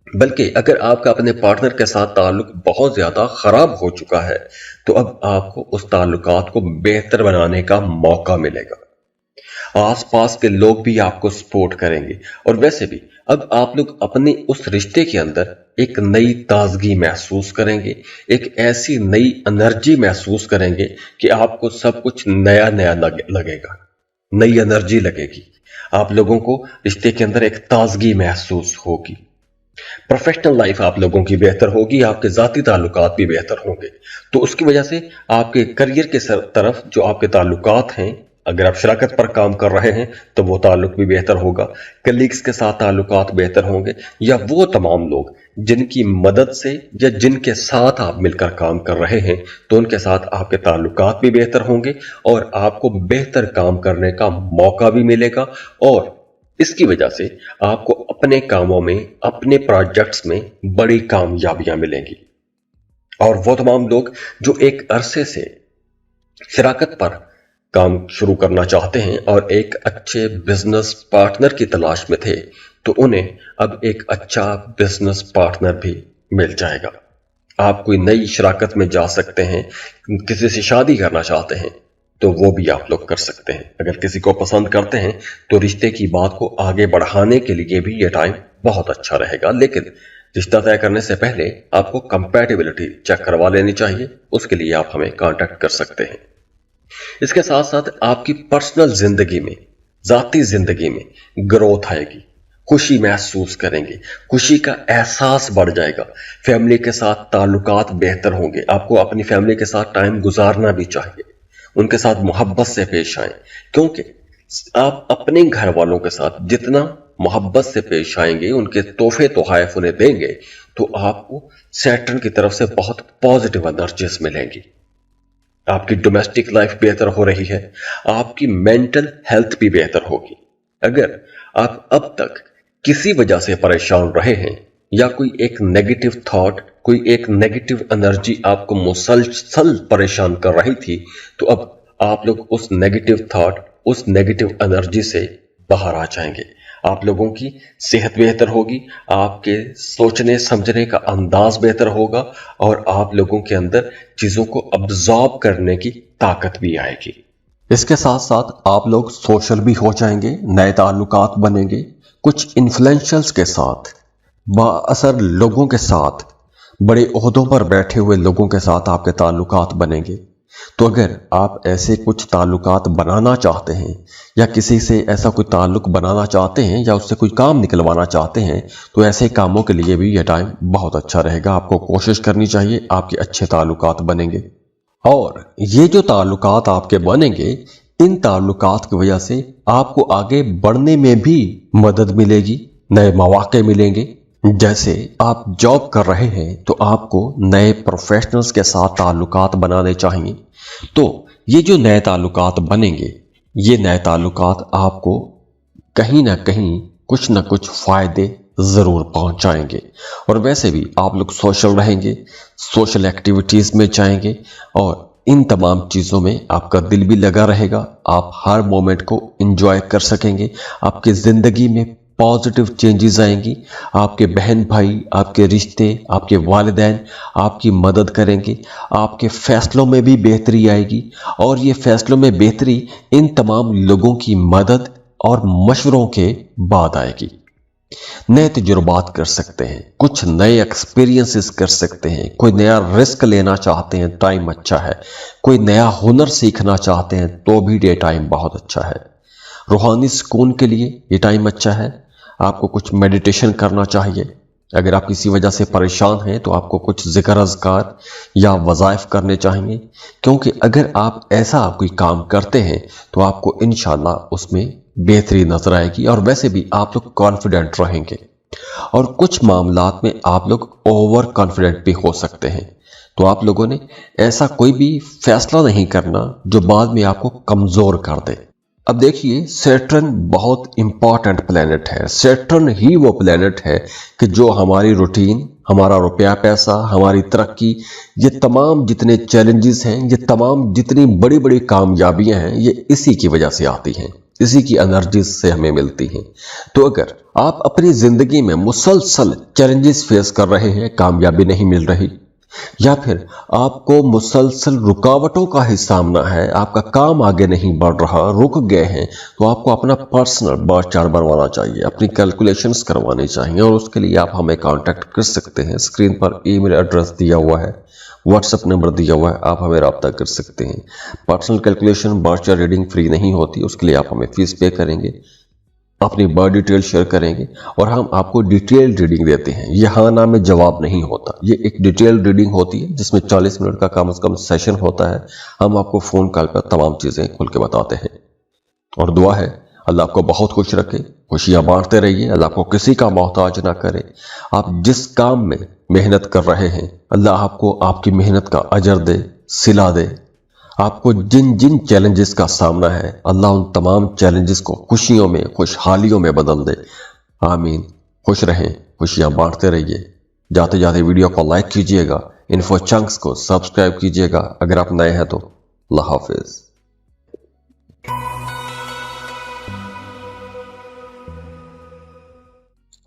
बल्कि अगर आपका अपने पार्टनर के साथ ताल्लुक बहुत ज्यादा खराब हो चुका है तो अब आपको उस ताल्लुकात को बेहतर बनाने का मौका मिलेगा। आसपास के लोग भी आपको सपोर्ट करेंगे और वैसे भी अब आप लोग अपने उस रिश्ते के अंदर एक नई ताजगी महसूस करेंगे, एक ऐसी नई एनर्जी महसूस करेंगे कि आपको सब कुछ नया नया लगेगा, नई एनर्जी लगेगी। आप लोगों को रिश्ते के अंदर एक ताजगी महसूस होगी। प्रोफेशनल लाइफ आप लोगों की बेहतर होगी, आपके जाती ताल्लुकात भी बेहतर होंगे। तो उसकी वजह से आपके करियर के तरफ जो आपके ताल्लुकात हैं, अगर आप शराकत पर काम कर रहे हैं तो वो ताल्लुक भी बेहतर होगा, कलीग्स के साथ ताल्लुकात बेहतर होंगे, या वो तमाम लोग जिनकी मदद से या जिनके साथ आप मिलकर काम कर रहे हैं तो उनके साथ आपके ताल्लुकात भी बेहतर होंगे और आपको बेहतर काम करने का मौका भी मिलेगा। और इसकी वजह से आपको अपने कामों में, अपने प्रोजेक्ट्स में बड़ी कामयाबियां मिलेंगी। और वो तमाम लोग जो एक अरसे से शराकत पर काम शुरू करना चाहते हैं और एक अच्छे बिजनेस पार्टनर की तलाश में थे, तो उन्हें अब एक अच्छा बिजनेस पार्टनर भी मिल जाएगा। आप कोई नई शराकत में जा सकते हैं, किसी से शादी करना चाहते हैं तो वो भी आप लोग कर सकते हैं। अगर किसी को पसंद करते हैं तो रिश्ते की बात को आगे बढ़ाने के लिए भी ये टाइम बहुत अच्छा रहेगा। लेकिन रिश्ता तय करने से पहले आपको कंपैटिबिलिटी चेक करवा लेनी चाहिए, उसके लिए आप हमें कांटेक्ट कर सकते हैं। इसके साथ साथ आपकी पर्सनल जिंदगी में, जाती जिंदगी में ग्रोथ आएगी, खुशी महसूस करेंगे, खुशी का एहसास बढ़ जाएगा, फैमिली के साथ ताल्लुकात बेहतर होंगे। आपको अपनी फैमिली के साथ टाइम गुजारना भी चाहिए, उनके साथ मोहब्बत से पेश आए, क्योंकि आप अपने घर वालों के साथ जितना मोहब्बत से पेश आएंगे, उनके तोहफे तोहफ उन्हें देंगे, तो आपको सैटर्न की तरफ से बहुत पॉजिटिव एनर्जीज मिलेंगी। आपकी डोमेस्टिक लाइफ बेहतर हो रही है, आपकी मेंटल हेल्थ भी बेहतर होगी। अगर आप अब तक किसी वजह से परेशान रहे हैं या कोई एक नेगेटिव थॉट, कोई एक नेगेटिव एनर्जी आपको मुसलसल परेशान कर रही थी, तो अब आप लोग उस नेगेटिव थॉट, उस नेगेटिव एनर्जी से बाहर आ जाएंगे। आप लोगों की सेहत बेहतर होगी, आपके सोचने समझने का अंदाज बेहतर होगा और आप लोगों के अंदर चीजों को अब्जॉर्ब करने की ताकत भी आएगी। इसके साथ साथ आप लोग सोशल भी हो जाएंगे, नए ताल्लुकात बनेंगे, कुछ इन्फ्लुएंशियल्स के साथ, बाअसर लोगों के साथ, बड़े ओहदों पर बैठे हुए लोगों के साथ आपके ताल्लुकात बनेंगे। तो अगर आप ऐसे कुछ ताल्लुकात बनाना चाहते हैं या किसी से ऐसा कोई ताल्लुक बनाना चाहते हैं या उससे कोई काम निकलवाना चाहते हैं, तो ऐसे कामों के लिए भी यह टाइम बहुत अच्छा रहेगा। आपको कोशिश करनी चाहिए, आपके अच्छे ताल्लुकात बनेंगे। और ये जो ताल्लुकात आपके बनेंगे, इन ताल्लुकात की वजह से आपको आगे बढ़ने में भी मदद मिलेगी, नए मौके मिलेंगे। जैसे आप जॉब कर रहे हैं तो आपको नए प्रोफेशनल्स के साथ ताल्लुकात बनाने चाहिए। तो ये जो नए ताल्लुकात बनेंगे, ये नए ताल्लुकात आपको कहीं ना कहीं कुछ ना कुछ फायदे जरूर पहुंचाएंगे। और वैसे भी आप लोग सोशल रहेंगे, सोशल एक्टिविटीज में जाएंगे और इन तमाम चीज़ों में आपका दिल भी लगा रहेगा। आप हर मोमेंट को एंजॉय कर सकेंगे। आपकी ज़िंदगी में पॉजिटिव चेंजेस आएंगी। आपके बहन भाई, आपके रिश्ते, आपके वालिदैन आपकी मदद करेंगे। आपके फैसलों में भी बेहतरी आएगी और ये फैसलों में बेहतरी इन तमाम लोगों की मदद और मशवरों के बाद आएगी। नए तजुर्बात कर सकते हैं, कुछ नए एक्सपीरियंसेस कर सकते हैं। कोई नया रिस्क लेना चाहते हैं, टाइम अच्छा है। कोई नया हुनर सीखना चाहते हैं तो भी ये टाइम बहुत अच्छा है। रूहानी सुकून के लिए ये टाइम अच्छा है। आपको कुछ मेडिटेशन करना चाहिए। अगर आप किसी वजह से परेशान हैं तो आपको कुछ जिक्र अज़कार या वज़ाइफ करने चाहिए, क्योंकि अगर आप ऐसा कोई काम करते हैं तो आपको इंशाल्लाह उसमें बेहतरी नजर आएगी और वैसे भी आप लोग कॉन्फिडेंट रहेंगे। और कुछ मामलात में आप लोग ओवर कॉन्फिडेंट भी हो सकते हैं, तो आप लोगों ने ऐसा कोई भी फैसला नहीं करना जो बाद में आपको कमजोर कर दे। अब देखिए, सैटर्न बहुत इंपॉर्टेंट प्लेनेट है। सैटर्न ही वो प्लेनेट है कि जो हमारी रूटीन, हमारा रुपया पैसा, हमारी तरक्की, ये तमाम जितने चैलेंजेस हैं, ये तमाम जितनी बड़ी बड़ी कामयाबियां हैं, ये इसी की वजह से आती हैं, इसी की एनर्जी से हमें मिलती हैं। तो अगर आप अपनी जिंदगी में मुसलसल चैलेंजेस फेस कर रहे हैं, कामयाबी नहीं मिल रही, या फिर आपको मुसलसल रुकावटों का ही सामना है, आपका काम आगे नहीं बढ़ रहा, रुक गए हैं, तो आपको अपना पर्सनल बर्थ चार्ट बनवाना चाहिए, अपनी कैलकुलेशंस करवानी चाहिए। और उसके लिए आप हमें कांटेक्ट कर सकते हैं। स्क्रीन पर ईमेल एड्रेस दिया हुआ है, व्हाट्सएप नंबर दिया हुआ है, आप हमें रब्ता कर सकते हैं। Personal calculation, birth chart reading free नहीं होती, उसके लिए आप हमें फीस पे करेंगे, अपनी बर्थ डिटेल शेयर करेंगे और हम आपको डिटेल रीडिंग देते हैं। ये हाँ ना में जवाब नहीं होता, ये एक डिटेल रीडिंग होती है जिसमें 40 मिनट का कम से कम सेशन होता है। हम आपको फोन कॉल पर तमाम चीजें खुल के बताते हैं। और दुआ है अल्लाह आपको बहुत खुश रखे, खुशियां बांटते रहिए, अल्लाह आपको किसी का मोहताज ना करे। आप जिस काम में मेहनत कर रहे हैं, अल्लाह आपको आपकी मेहनत का अजर दे, सिला दे। आपको जिन जिन चैलेंजेस का सामना है, अल्लाह उन तमाम चैलेंजेस को खुशियों में, खुशहालियों में बदल दे। आमीन। खुश रहें, खुशियां बांटते रहिए। जाते जाते वीडियो को लाइक कीजिएगा, इन्फो चंक्स को सब्सक्राइब कीजिएगा अगर आप नए हैं तो। अल्लाह हाफिज।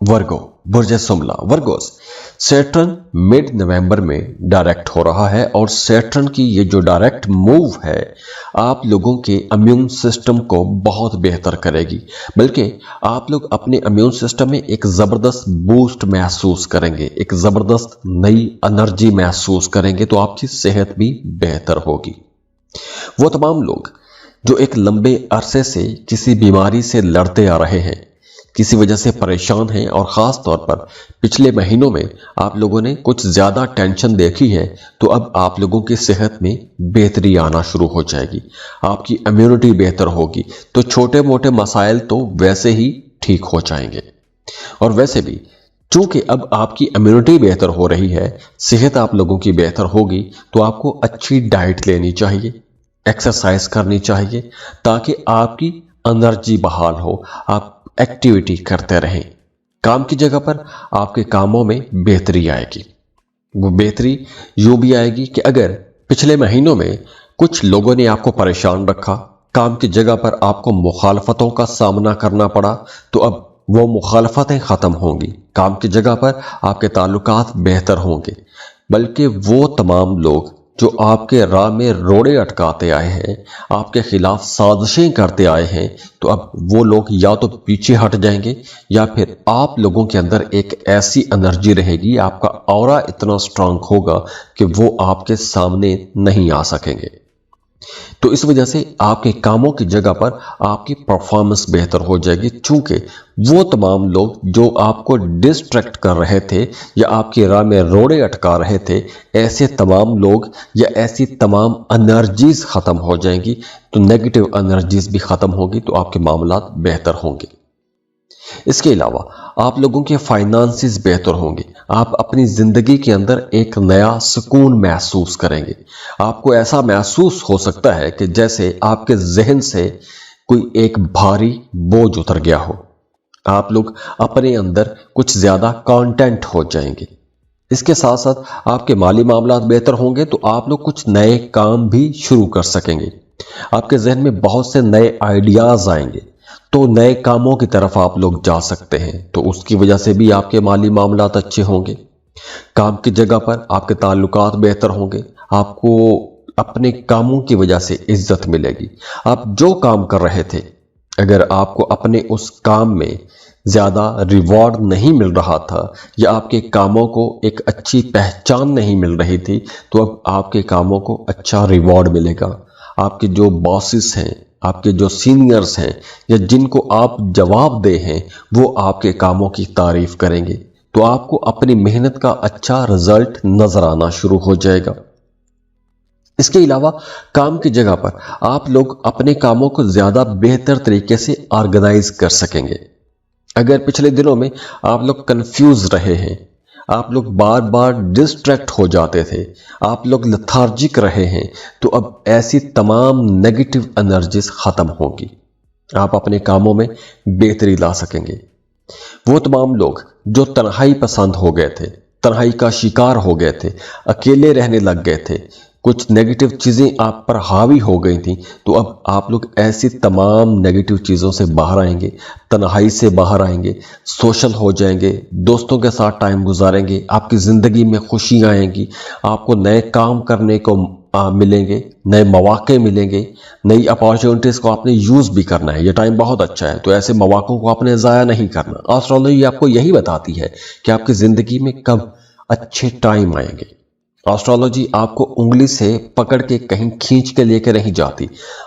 वर्गो, बुर्ज सुमला, वर्गोस। सैटर्न मिड नवंबर में डायरेक्ट हो रहा है और सैटर्न की ये जो डायरेक्ट मूव है आप लोगों के इम्यून सिस्टम को बहुत बेहतर करेगी, बल्कि आप लोग अपने इम्यून सिस्टम में एक जबरदस्त बूस्ट महसूस करेंगे, एक जबरदस्त नई एनर्जी महसूस करेंगे, तो आपकी सेहत भी बेहतर होगी। वो तमाम लोग जो एक लंबे अरसे से किसी बीमारी से लड़ते आ रहे हैं, किसी वजह से परेशान हैं और ख़ास तौर पर पिछले महीनों में आप लोगों ने कुछ ज़्यादा टेंशन देखी है, तो अब आप लोगों की सेहत में बेहतरी आना शुरू हो जाएगी, आपकी इम्यूनिटी बेहतर होगी, तो छोटे मोटे मसाइल तो वैसे ही ठीक हो जाएंगे। और वैसे भी चूंकि अब आपकी इम्यूनिटी बेहतर हो रही है, सेहत आप लोगों की बेहतर होगी, तो आपको अच्छी डाइट लेनी चाहिए, एक्सरसाइज करनी चाहिए, ताकि आपकी एनर्जी बहाल हो, आप एक्टिविटी करते रहें। काम की जगह पर आपके कामों में बेहतरी आएगी। वो बेहतरी यूं भी आएगी कि अगर पिछले महीनों में कुछ लोगों ने आपको परेशान रखा, काम की जगह पर आपको मुखालफतों का सामना करना पड़ा, तो अब वो मुखालफतें ख़त्म होंगी, काम की जगह पर आपके ताल्लुकात बेहतर होंगे। बल्कि वो तमाम लोग जो आपके राह में रोड़े अटकाते आए हैं, आपके खिलाफ साजिशें करते आए हैं, तो अब वो लोग या तो पीछे हट जाएंगे या फिर आप लोगों के अंदर एक ऐसी एनर्जी रहेगी, आपका ऑरा इतना स्ट्रांग होगा कि वो आपके सामने नहीं आ सकेंगे। तो इस वजह से आपके कामों की जगह पर आपकी परफॉर्मेंस बेहतर हो जाएगी, चूंकि वो तमाम लोग जो आपको डिस्ट्रैक्ट कर रहे थे या आपकी राह में रोड़े अटका रहे थे, ऐसे तमाम लोग या ऐसी तमाम एनर्जीज खत्म हो जाएंगी। तो नेगेटिव एनर्जीज भी खत्म होगी, तो आपके मामलात बेहतर होंगे। इसके अलावा आप लोगों के फाइनेंसेस बेहतर होंगे। आप अपनी जिंदगी के अंदर एक नया सुकून महसूस करेंगे। आपको ऐसा महसूस हो सकता है कि जैसे आपके जहन से कोई एक भारी बोझ उतर गया हो। आप लोग अपने अंदर कुछ ज्यादा कंटेंट हो जाएंगे। इसके साथ साथ आपके माली मामलात बेहतर होंगे, तो आप लोग कुछ नए काम भी शुरू कर सकेंगे। आपके जहन में बहुत से नए आइडियाज आएंगे, तो नए कामों की तरफ आप लोग जा सकते हैं। तो उसकी वजह से भी आपके माली मामलात अच्छे होंगे। काम की जगह पर आपके ताल्लुकात बेहतर होंगे। आपको अपने कामों की वजह से इज्जत मिलेगी। आप जो काम कर रहे थे, अगर आपको अपने उस काम में ज्यादा रिवॉर्ड नहीं मिल रहा था या आपके कामों को एक अच्छी पहचान नहीं मिल रही थी, तो अब आपके कामों को अच्छा रिवॉर्ड मिलेगा। आपके जो बॉसेस हैं, आपके जो सीनियर्स हैं या जिनको आप जवाबदेह हैं, वो आपके कामों की तारीफ करेंगे। तो आपको अपनी मेहनत का अच्छा रिजल्ट नजर आना शुरू हो जाएगा। इसके अलावा काम की जगह पर आप लोग अपने कामों को ज्यादा बेहतर तरीके से ऑर्गेनाइज कर सकेंगे। अगर पिछले दिनों में आप लोग कंफ्यूज रहे हैं, आप लोग बार बार डिस्ट्रैक्ट हो जाते थे, आप लोग लथार्जिक रहे हैं, तो अब ऐसी तमाम नेगेटिव एनर्जीज खत्म होंगी। आप अपने कामों में बेहतरी ला सकेंगे। वो तमाम लोग जो तन्हाई पसंद हो गए थे, तन्हाई का शिकार हो गए थे, अकेले रहने लग गए थे, कुछ नेगेटिव चीजें आप पर हावी हो गई थी, तो अब आप लोग ऐसी तमाम नेगेटिव चीजों से बाहर आएंगे, तन्हाई से बाहर आएंगे, सोशल हो जाएंगे, दोस्तों के साथ टाइम गुजारेंगे, आपकी जिंदगी में खुशियां आएंगी, आपको नए काम करने को मिलेंगे, नए मौके मिलेंगे, नई अपॉर्चुनिटीज को आपने यूज भी करना है। ये टाइम बहुत अच्छा है, तो ऐसे मौकों को आपने जाया नहीं करना। एस्ट्रोलॉजी आपको यही बताती है कि आपकी जिंदगी में कब अच्छे टाइम आएंगे। एस्ट्रोलॉजी आपको उंगली से पकड़ के कहीं खींच के लेके नहीं जाती।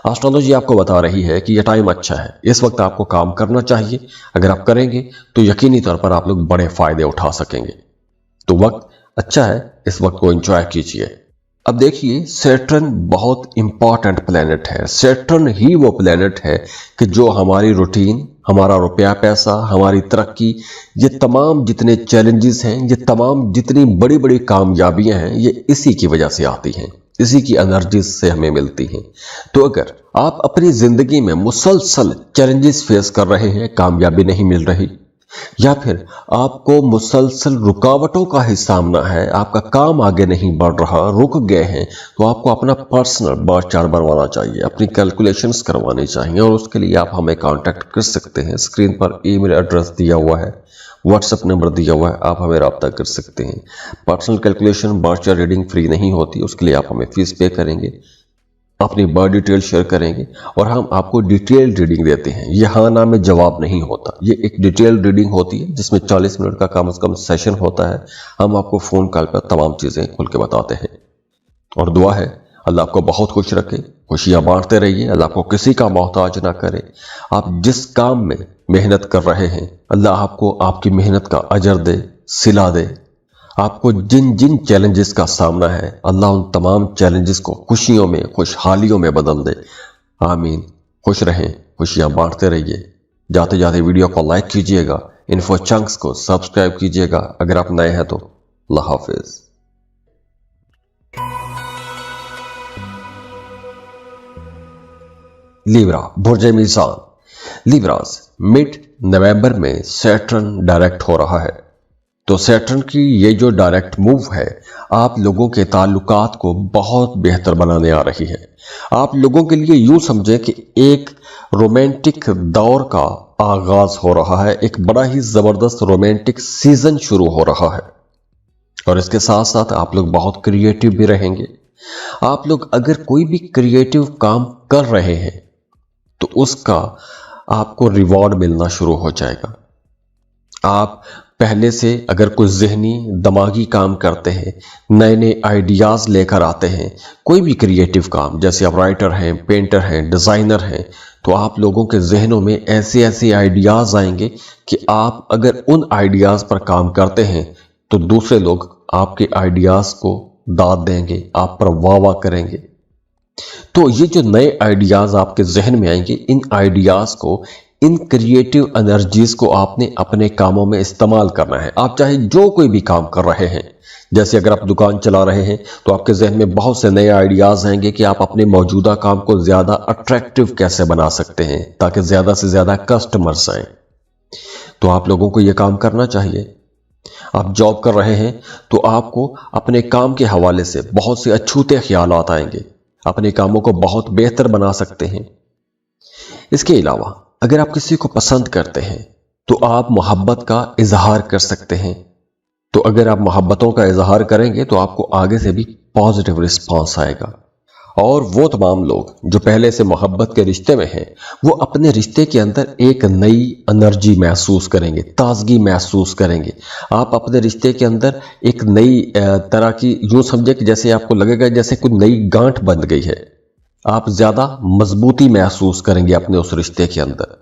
एस्ट्रोलॉजी आपको बता रही है कि यह टाइम अच्छा है, इस वक्त आपको काम करना चाहिए। अगर आप करेंगे तो यकीनी तौर पर आप लोग बड़े फायदे उठा सकेंगे। तो वक्त अच्छा है, इस वक्त को एंजॉय कीजिए। अब देखिए, सैटर्न बहुत इंपॉर्टेंट प्लेनेट है। सैटर्न ही वो प्लेनेट है कि जो हमारी रूटीन, हमारा रुपया पैसा, हमारी तरक्की, ये तमाम जितने चैलेंजेस हैं, ये तमाम जितनी बड़ी बड़ी कामयाबियां हैं, ये इसी की वजह से आती हैं, इसी की एनर्जीज से हमें मिलती हैं। तो अगर आप अपनी जिंदगी में मुसलसल चैलेंजेस फेस कर रहे हैं, कामयाबी नहीं मिल रही, या फिर आपको मुसलसल रुकावटों का ही सामना है, आपका काम आगे नहीं बढ़ रहा, रुक गए हैं, तो आपको अपना पर्सनल बर्थ चार्ट बनवाना चाहिए, अपनी कैलकुलेशंस करवानी चाहिए। और उसके लिए आप हमें कांटेक्ट कर सकते हैं। स्क्रीन पर ईमेल एड्रेस दिया हुआ है, व्हाट्सएप नंबर दिया हुआ है, आप हमें रब्ता कर सकते हैं। Personal calculation, birth chart reading free नहीं होती, उसके लिए आप हमें फीस पे करेंगे, अपनी बर्थ डिटेल शेयर करेंगे और हम आपको डिटेल रीडिंग देते हैं। ये हाँ ना में जवाब नहीं होता, ये एक डिटेल रीडिंग होती है जिसमें 40 मिनट का कम से कम सेशन होता है। हम आपको फोन कॉल पर तमाम चीजें खुल के बताते हैं। और दुआ है अल्लाह आपको बहुत खुश रखे, खुशियां बांटते रहिए, अल्लाह आपको किसी का मोहताज ना करे। आप जिस काम में मेहनत कर रहे हैं, अल्लाह आपको आपकी मेहनत का अजर दे, सिला दे। आपको जिन जिन चैलेंजेस का सामना है, अल्लाह उन तमाम चैलेंजेस को खुशियों में, खुशहालियों में बदल दे। आमीन। खुश रहें, खुशियां बांटते रहिए। जाते जाते वीडियो को लाइक कीजिएगा, इन्फो चंक्स को सब्सक्राइब कीजिएगा अगर आप नए हैं तो। अल्लाह हाफिज। लिब्रा, बुर्ज मीज़ान। लिब्रास, मिड नवंबर में सैटर्न डायरेक्ट हो रहा है। तो सैटर्न की ये जो डायरेक्ट मूव है, आप लोगों के ताल्लुकात को बहुत बेहतर बनाने आ रही है। आप लोगों के लिए यूं समझे कि एक रोमांटिक दौर का आगाज हो रहा है, एक बड़ा ही जबरदस्त रोमांटिक सीजन शुरू हो रहा है। और इसके साथ साथ आप लोग बहुत क्रिएटिव भी रहेंगे। आप लोग अगर कोई भी क्रिएटिव काम कर रहे हैं तो उसका आपको रिवॉर्ड मिलना शुरू हो जाएगा। आप पहले से अगर कोई जहनी दिमागी काम करते हैं, नए नए आइडियाज़ लेकर आते हैं, कोई भी क्रिएटिव काम, जैसे आप राइटर हैं, पेंटर हैं, डिज़ाइनर हैं, तो आप लोगों के जहनों में ऐसे ऐसे आइडियाज़ आएंगे कि आप अगर उन आइडियाज़ पर काम करते हैं तो दूसरे लोग आपके आइडियाज़ को दाद देंगे, आप पर वाह वाह करेंगे। तो ये जो नए आइडियाज़ आपके जहन में आएंगे, इन आइडियाज़ को, इन क्रिएटिव एनर्जीज को आपने अपने कामों में इस्तेमाल करना है। आप चाहे जो कोई भी काम कर रहे हैं, जैसे अगर आप दुकान चला रहे हैं तो आपके जहन में बहुत से नए आइडियाज़ आएंगे कि आप अपने मौजूदा काम को ज़्यादा अट्रैक्टिव कैसे बना सकते हैं ताकि ज़्यादा से ज़्यादा कस्टमर्स आएँ। तो आप लोगों को ये काम करना चाहिए। आप जॉब कर रहे हैं तो आपको अपने काम के हवाले से बहुत से अछूते ख्यालात आएंगे, अपने कामों को बहुत बेहतर बना सकते हैं। इसके अलावा अगर आप किसी को पसंद करते हैं तो आप मोहब्बत का इजहार कर सकते हैं। तो अगर आप मोहब्बतों का इजहार करेंगे तो आपको आगे से भी पॉजिटिव रिस्पांस आएगा। और वो तमाम लोग जो पहले से मोहब्बत के रिश्ते में हैं, वो अपने रिश्ते के अंदर एक नई एनर्जी महसूस करेंगे, ताजगी महसूस करेंगे। आप अपने रिश्ते के अंदर एक नई तरह की, यूं समझे कि जैसे आपको लगेगा जैसे कोई नई गांठ बन गई है। आप ज़्यादा मजबूती महसूस करेंगे अपने उस रिश्ते के अंदर।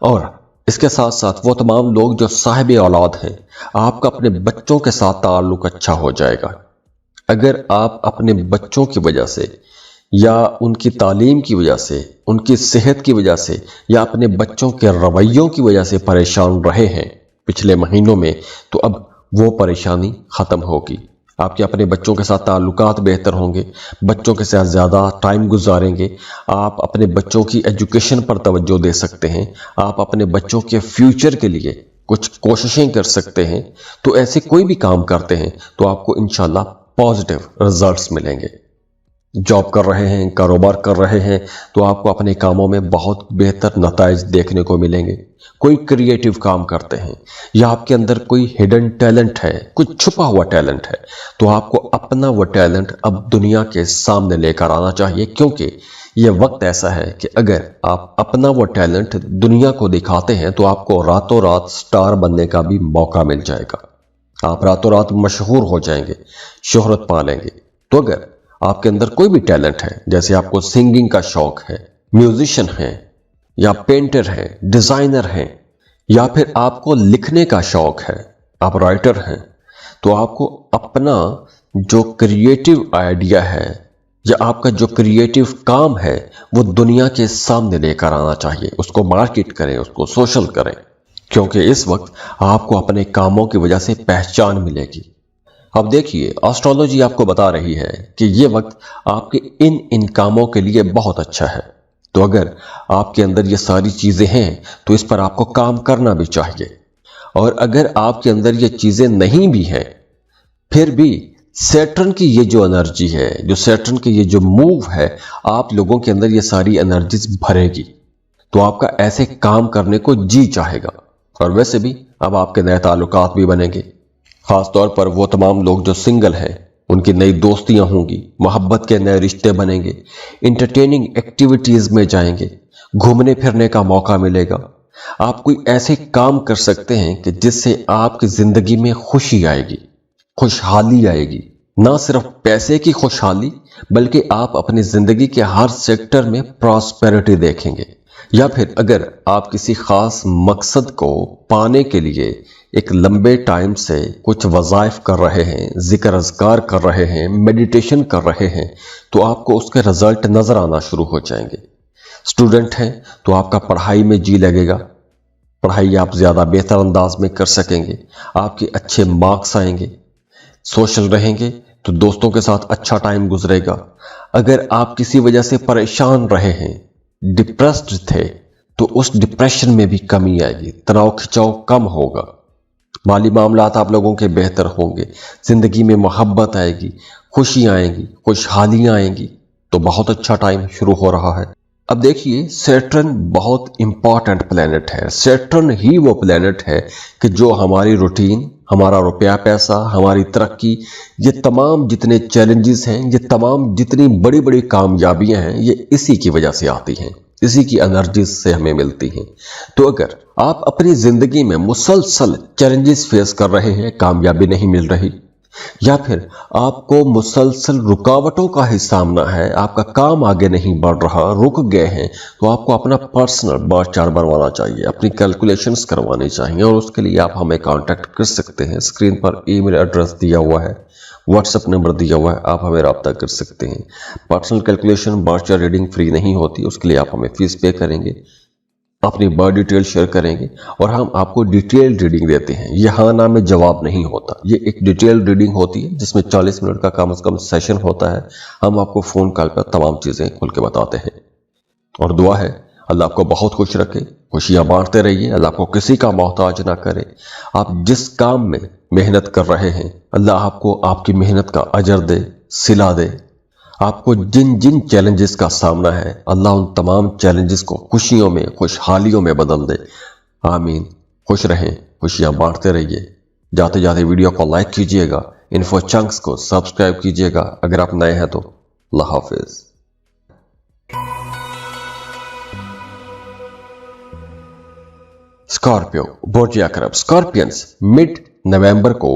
और इसके साथ साथ वो तमाम लोग जो साहिब औलाद हैं, आपका अपने बच्चों के साथ ताल्लुक अच्छा हो जाएगा। अगर आप अपने बच्चों की वजह से या उनकी तालीम की वजह से, उनकी सेहत की वजह से या अपने बच्चों के रवैयों की वजह से परेशान रहे हैं पिछले महीनों में, तो अब वो परेशानी ख़त्म होगी। आपके अपने बच्चों के साथ ताल्लुकात बेहतर होंगे, बच्चों के साथ ज़्यादा टाइम गुजारेंगे, आप अपने बच्चों की एजुकेशन पर तवज्जो दे सकते हैं, आप अपने बच्चों के फ्यूचर के लिए कुछ कोशिशें कर सकते हैं। तो ऐसे कोई भी काम करते हैं तो आपको इंशाल्लाह पॉजिटिव रिजल्ट्स मिलेंगे। जॉब कर रहे हैं, कारोबार कर रहे हैं, तो आपको अपने कामों में बहुत बेहतर नताइज देखने को मिलेंगे। कोई क्रिएटिव काम करते हैं या आपके अंदर कोई हिडन टैलेंट है, कुछ छुपा हुआ टैलेंट है, तो आपको अपना वो टैलेंट अब दुनिया के सामने लेकर आना चाहिए, क्योंकि ये वक्त ऐसा है कि अगर आप अपना वो टैलेंट दुनिया को दिखाते हैं तो आपको रातों रात स्टार बनने का भी मौका मिल जाएगा। आप रातों रात मशहूर हो जाएंगे, शोहरत पा लेंगे। तो अगर आपके अंदर कोई भी टैलेंट है, जैसे आपको सिंगिंग का शौक है, म्यूजिशियन है, या पेंटर है, डिजाइनर है, या फिर आपको लिखने का शौक है, आप राइटर हैं, तो आपको अपना जो क्रिएटिव आइडिया है या आपका जो क्रिएटिव काम है वो दुनिया के सामने लेकर आना चाहिए। उसको मार्केट करें, उसको सोशल करें, क्योंकि इस वक्त आपको अपने कामों की वजह से पहचान मिलेगी। अब देखिए, एस्ट्रोलॉजी आपको बता रही है कि ये वक्त आपके इन कामों के लिए बहुत अच्छा है। तो अगर आपके अंदर ये सारी चीज़ें हैं तो इस पर आपको काम करना भी चाहिए। और अगर आपके अंदर ये चीज़ें नहीं भी हैं, फिर भी सैटर्न की ये जो एनर्जी है, जो सैटर्न की ये जो मूव है, आप लोगों के अंदर ये सारी एनर्जीज भरेगी, तो आपका ऐसे काम करने को जी चाहेगा। और वैसे भी अब आपके नए ताल्लुकात भी बनेंगे। खास तौर पर वो तमाम लोग जो सिंगल हैं, उनकी नई दोस्तियां होंगी, मोहब्बत के नए रिश्ते बनेंगे, इंटरटेनिंग एक्टिविटीज में जाएंगे, घूमने फिरने का मौका मिलेगा। आप कोई ऐसे काम कर सकते हैं कि जिससे आपकी जिंदगी में खुशी आएगी, खुशहाली आएगी। ना सिर्फ पैसे की खुशहाली, बल्कि आप अपनी जिंदगी के हर सेक्टर में प्रॉस्पेरिटी देखेंगे। या फिर अगर आप किसी खास मकसद को पाने के लिए एक लंबे टाइम से कुछ वज़ाइफ कर रहे हैं, जिक्र अज़कार कर रहे हैं, मेडिटेशन कर रहे हैं, तो आपको उसके रिजल्ट नज़र आना शुरू हो जाएंगे। स्टूडेंट हैं तो आपका पढ़ाई में जी लगेगा, पढ़ाई आप ज़्यादा बेहतर अंदाज में कर सकेंगे, आपके अच्छे मार्क्स आएंगे। सोशल रहेंगे तो दोस्तों के साथ अच्छा टाइम गुजरेगा। अगर आप किसी वजह से परेशान रहे हैं, डिप्रेस्ड थे, तो उस डिप्रेशन में भी कमी आएगी, तनाव खिंचाव कम होगा, माली मामलात आप लोगों के बेहतर होंगे, जिंदगी में मोहब्बत आएगी, खुशियां आएंगी, खुशहालियां आएंगी। तो बहुत अच्छा टाइम शुरू हो रहा है। अब देखिए, सैटर्न बहुत इंपॉर्टेंट प्लेनेट है। सैटर्न ही वो प्लेनेट है कि जो हमारी रूटीन, हमारा रुपया पैसा, हमारी तरक्की, ये तमाम जितने चैलेंजेस हैं, ये तमाम जितनी बड़ी बड़ी कामयाबियां हैं, ये इसी की वजह से आती हैं। इसी की एनर्जी से हमें मिलती हैं। तो अगर आप अपनी जिंदगी में मुसलसल चैलेंजेस फेस कर रहे हैं, कामयाबी नहीं मिल रही, या फिर आपको मुसलसल रुकावटों का ही सामना है, आपका काम आगे नहीं बढ़ रहा, रुक गए हैं, तो आपको अपना पर्सनल बर्थ चार्ट बनवाना चाहिए, अपनी कैलकुलेशंस करवानी चाहिए। और उसके लिए आप हमें कांटेक्ट कर सकते हैं। स्क्रीन पर ईमेल एड्रेस दिया हुआ है, व्हाट्सएप नंबर दिया हुआ है, आप हमें रब्ता कर सकते हैं। Personal calculation birth chart reading free नहीं होती, उसके लिए आप हमें फीस पे करेंगे, अपनी बर्थ डिटेल शेयर करेंगे और हम आपको डिटेल रीडिंग देते हैं। ये हाँ ना में जवाब नहीं होता, ये एक डिटेल रीडिंग होती है जिसमें 40 मिनट का कम से कम सेशन होता है। हम आपको फोन कॉल पर तमाम चीजें खुल के बताते हैं। और दुआ है अल्लाह आपको बहुत खुश रखे, खुशियां बांटते रहिए, अल्लाह आपको किसी का मोहताज ना करे। आप जिस काम में मेहनत कर रहे हैं, अल्लाह आपको आपकी मेहनत का अजर दे, सिला दे। आपको जिन जिन चैलेंजेस का सामना है, अल्लाह उन तमाम चैलेंजेस को खुशियों में, खुशहालियों में बदल दे। आमीन। खुश रहें, खुशियां बांटते रहिए। जाते जाते वीडियो को लाइक कीजिएगा, इन्फो चंक्स को सब्सक्राइब कीजिएगा अगर आप नए हैं तो। अल्लाह हाफिज। स्कॉर्पियो, बुर्ज अकरब। स्कॉर्पियंस, मिड नवंबर को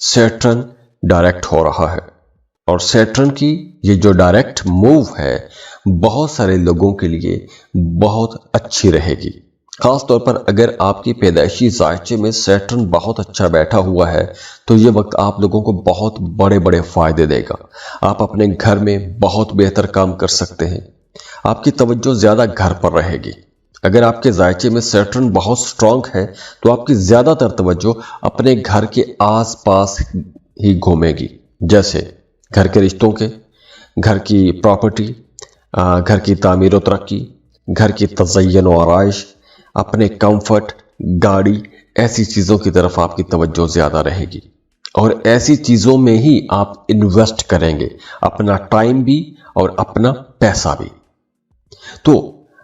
सैटर्न डायरेक्ट हो रहा है और सैटर्न की ये जो डायरेक्ट मूव है बहुत सारे लोगों के लिए बहुत अच्छी रहेगी। खास तौर पर अगर आपकी पैदाइशी जायचे में सैटर्न बहुत अच्छा बैठा हुआ है तो ये वक्त आप लोगों को बहुत बड़े बड़े फायदे देगा। आप अपने घर में बहुत बेहतर काम कर सकते हैं, आपकी तवज्जो ज्यादा घर पर रहेगी। अगर आपके जायचे में सैटर्न बहुत स्ट्रांग है तो आपकी ज्यादातर तवज्जो अपने घर के आसपास ही घूमेगी, जैसे घर के रिश्तों के, घर की प्रॉपर्टी, घर की तामीर व तरक्की, घर की तज़य्युन व आराइश, अपने कंफर्ट, गाड़ी, ऐसी चीज़ों की तरफ आपकी तवज्जो ज़्यादा रहेगी और ऐसी चीज़ों में ही आप इन्वेस्ट करेंगे, अपना टाइम भी और अपना पैसा भी। तो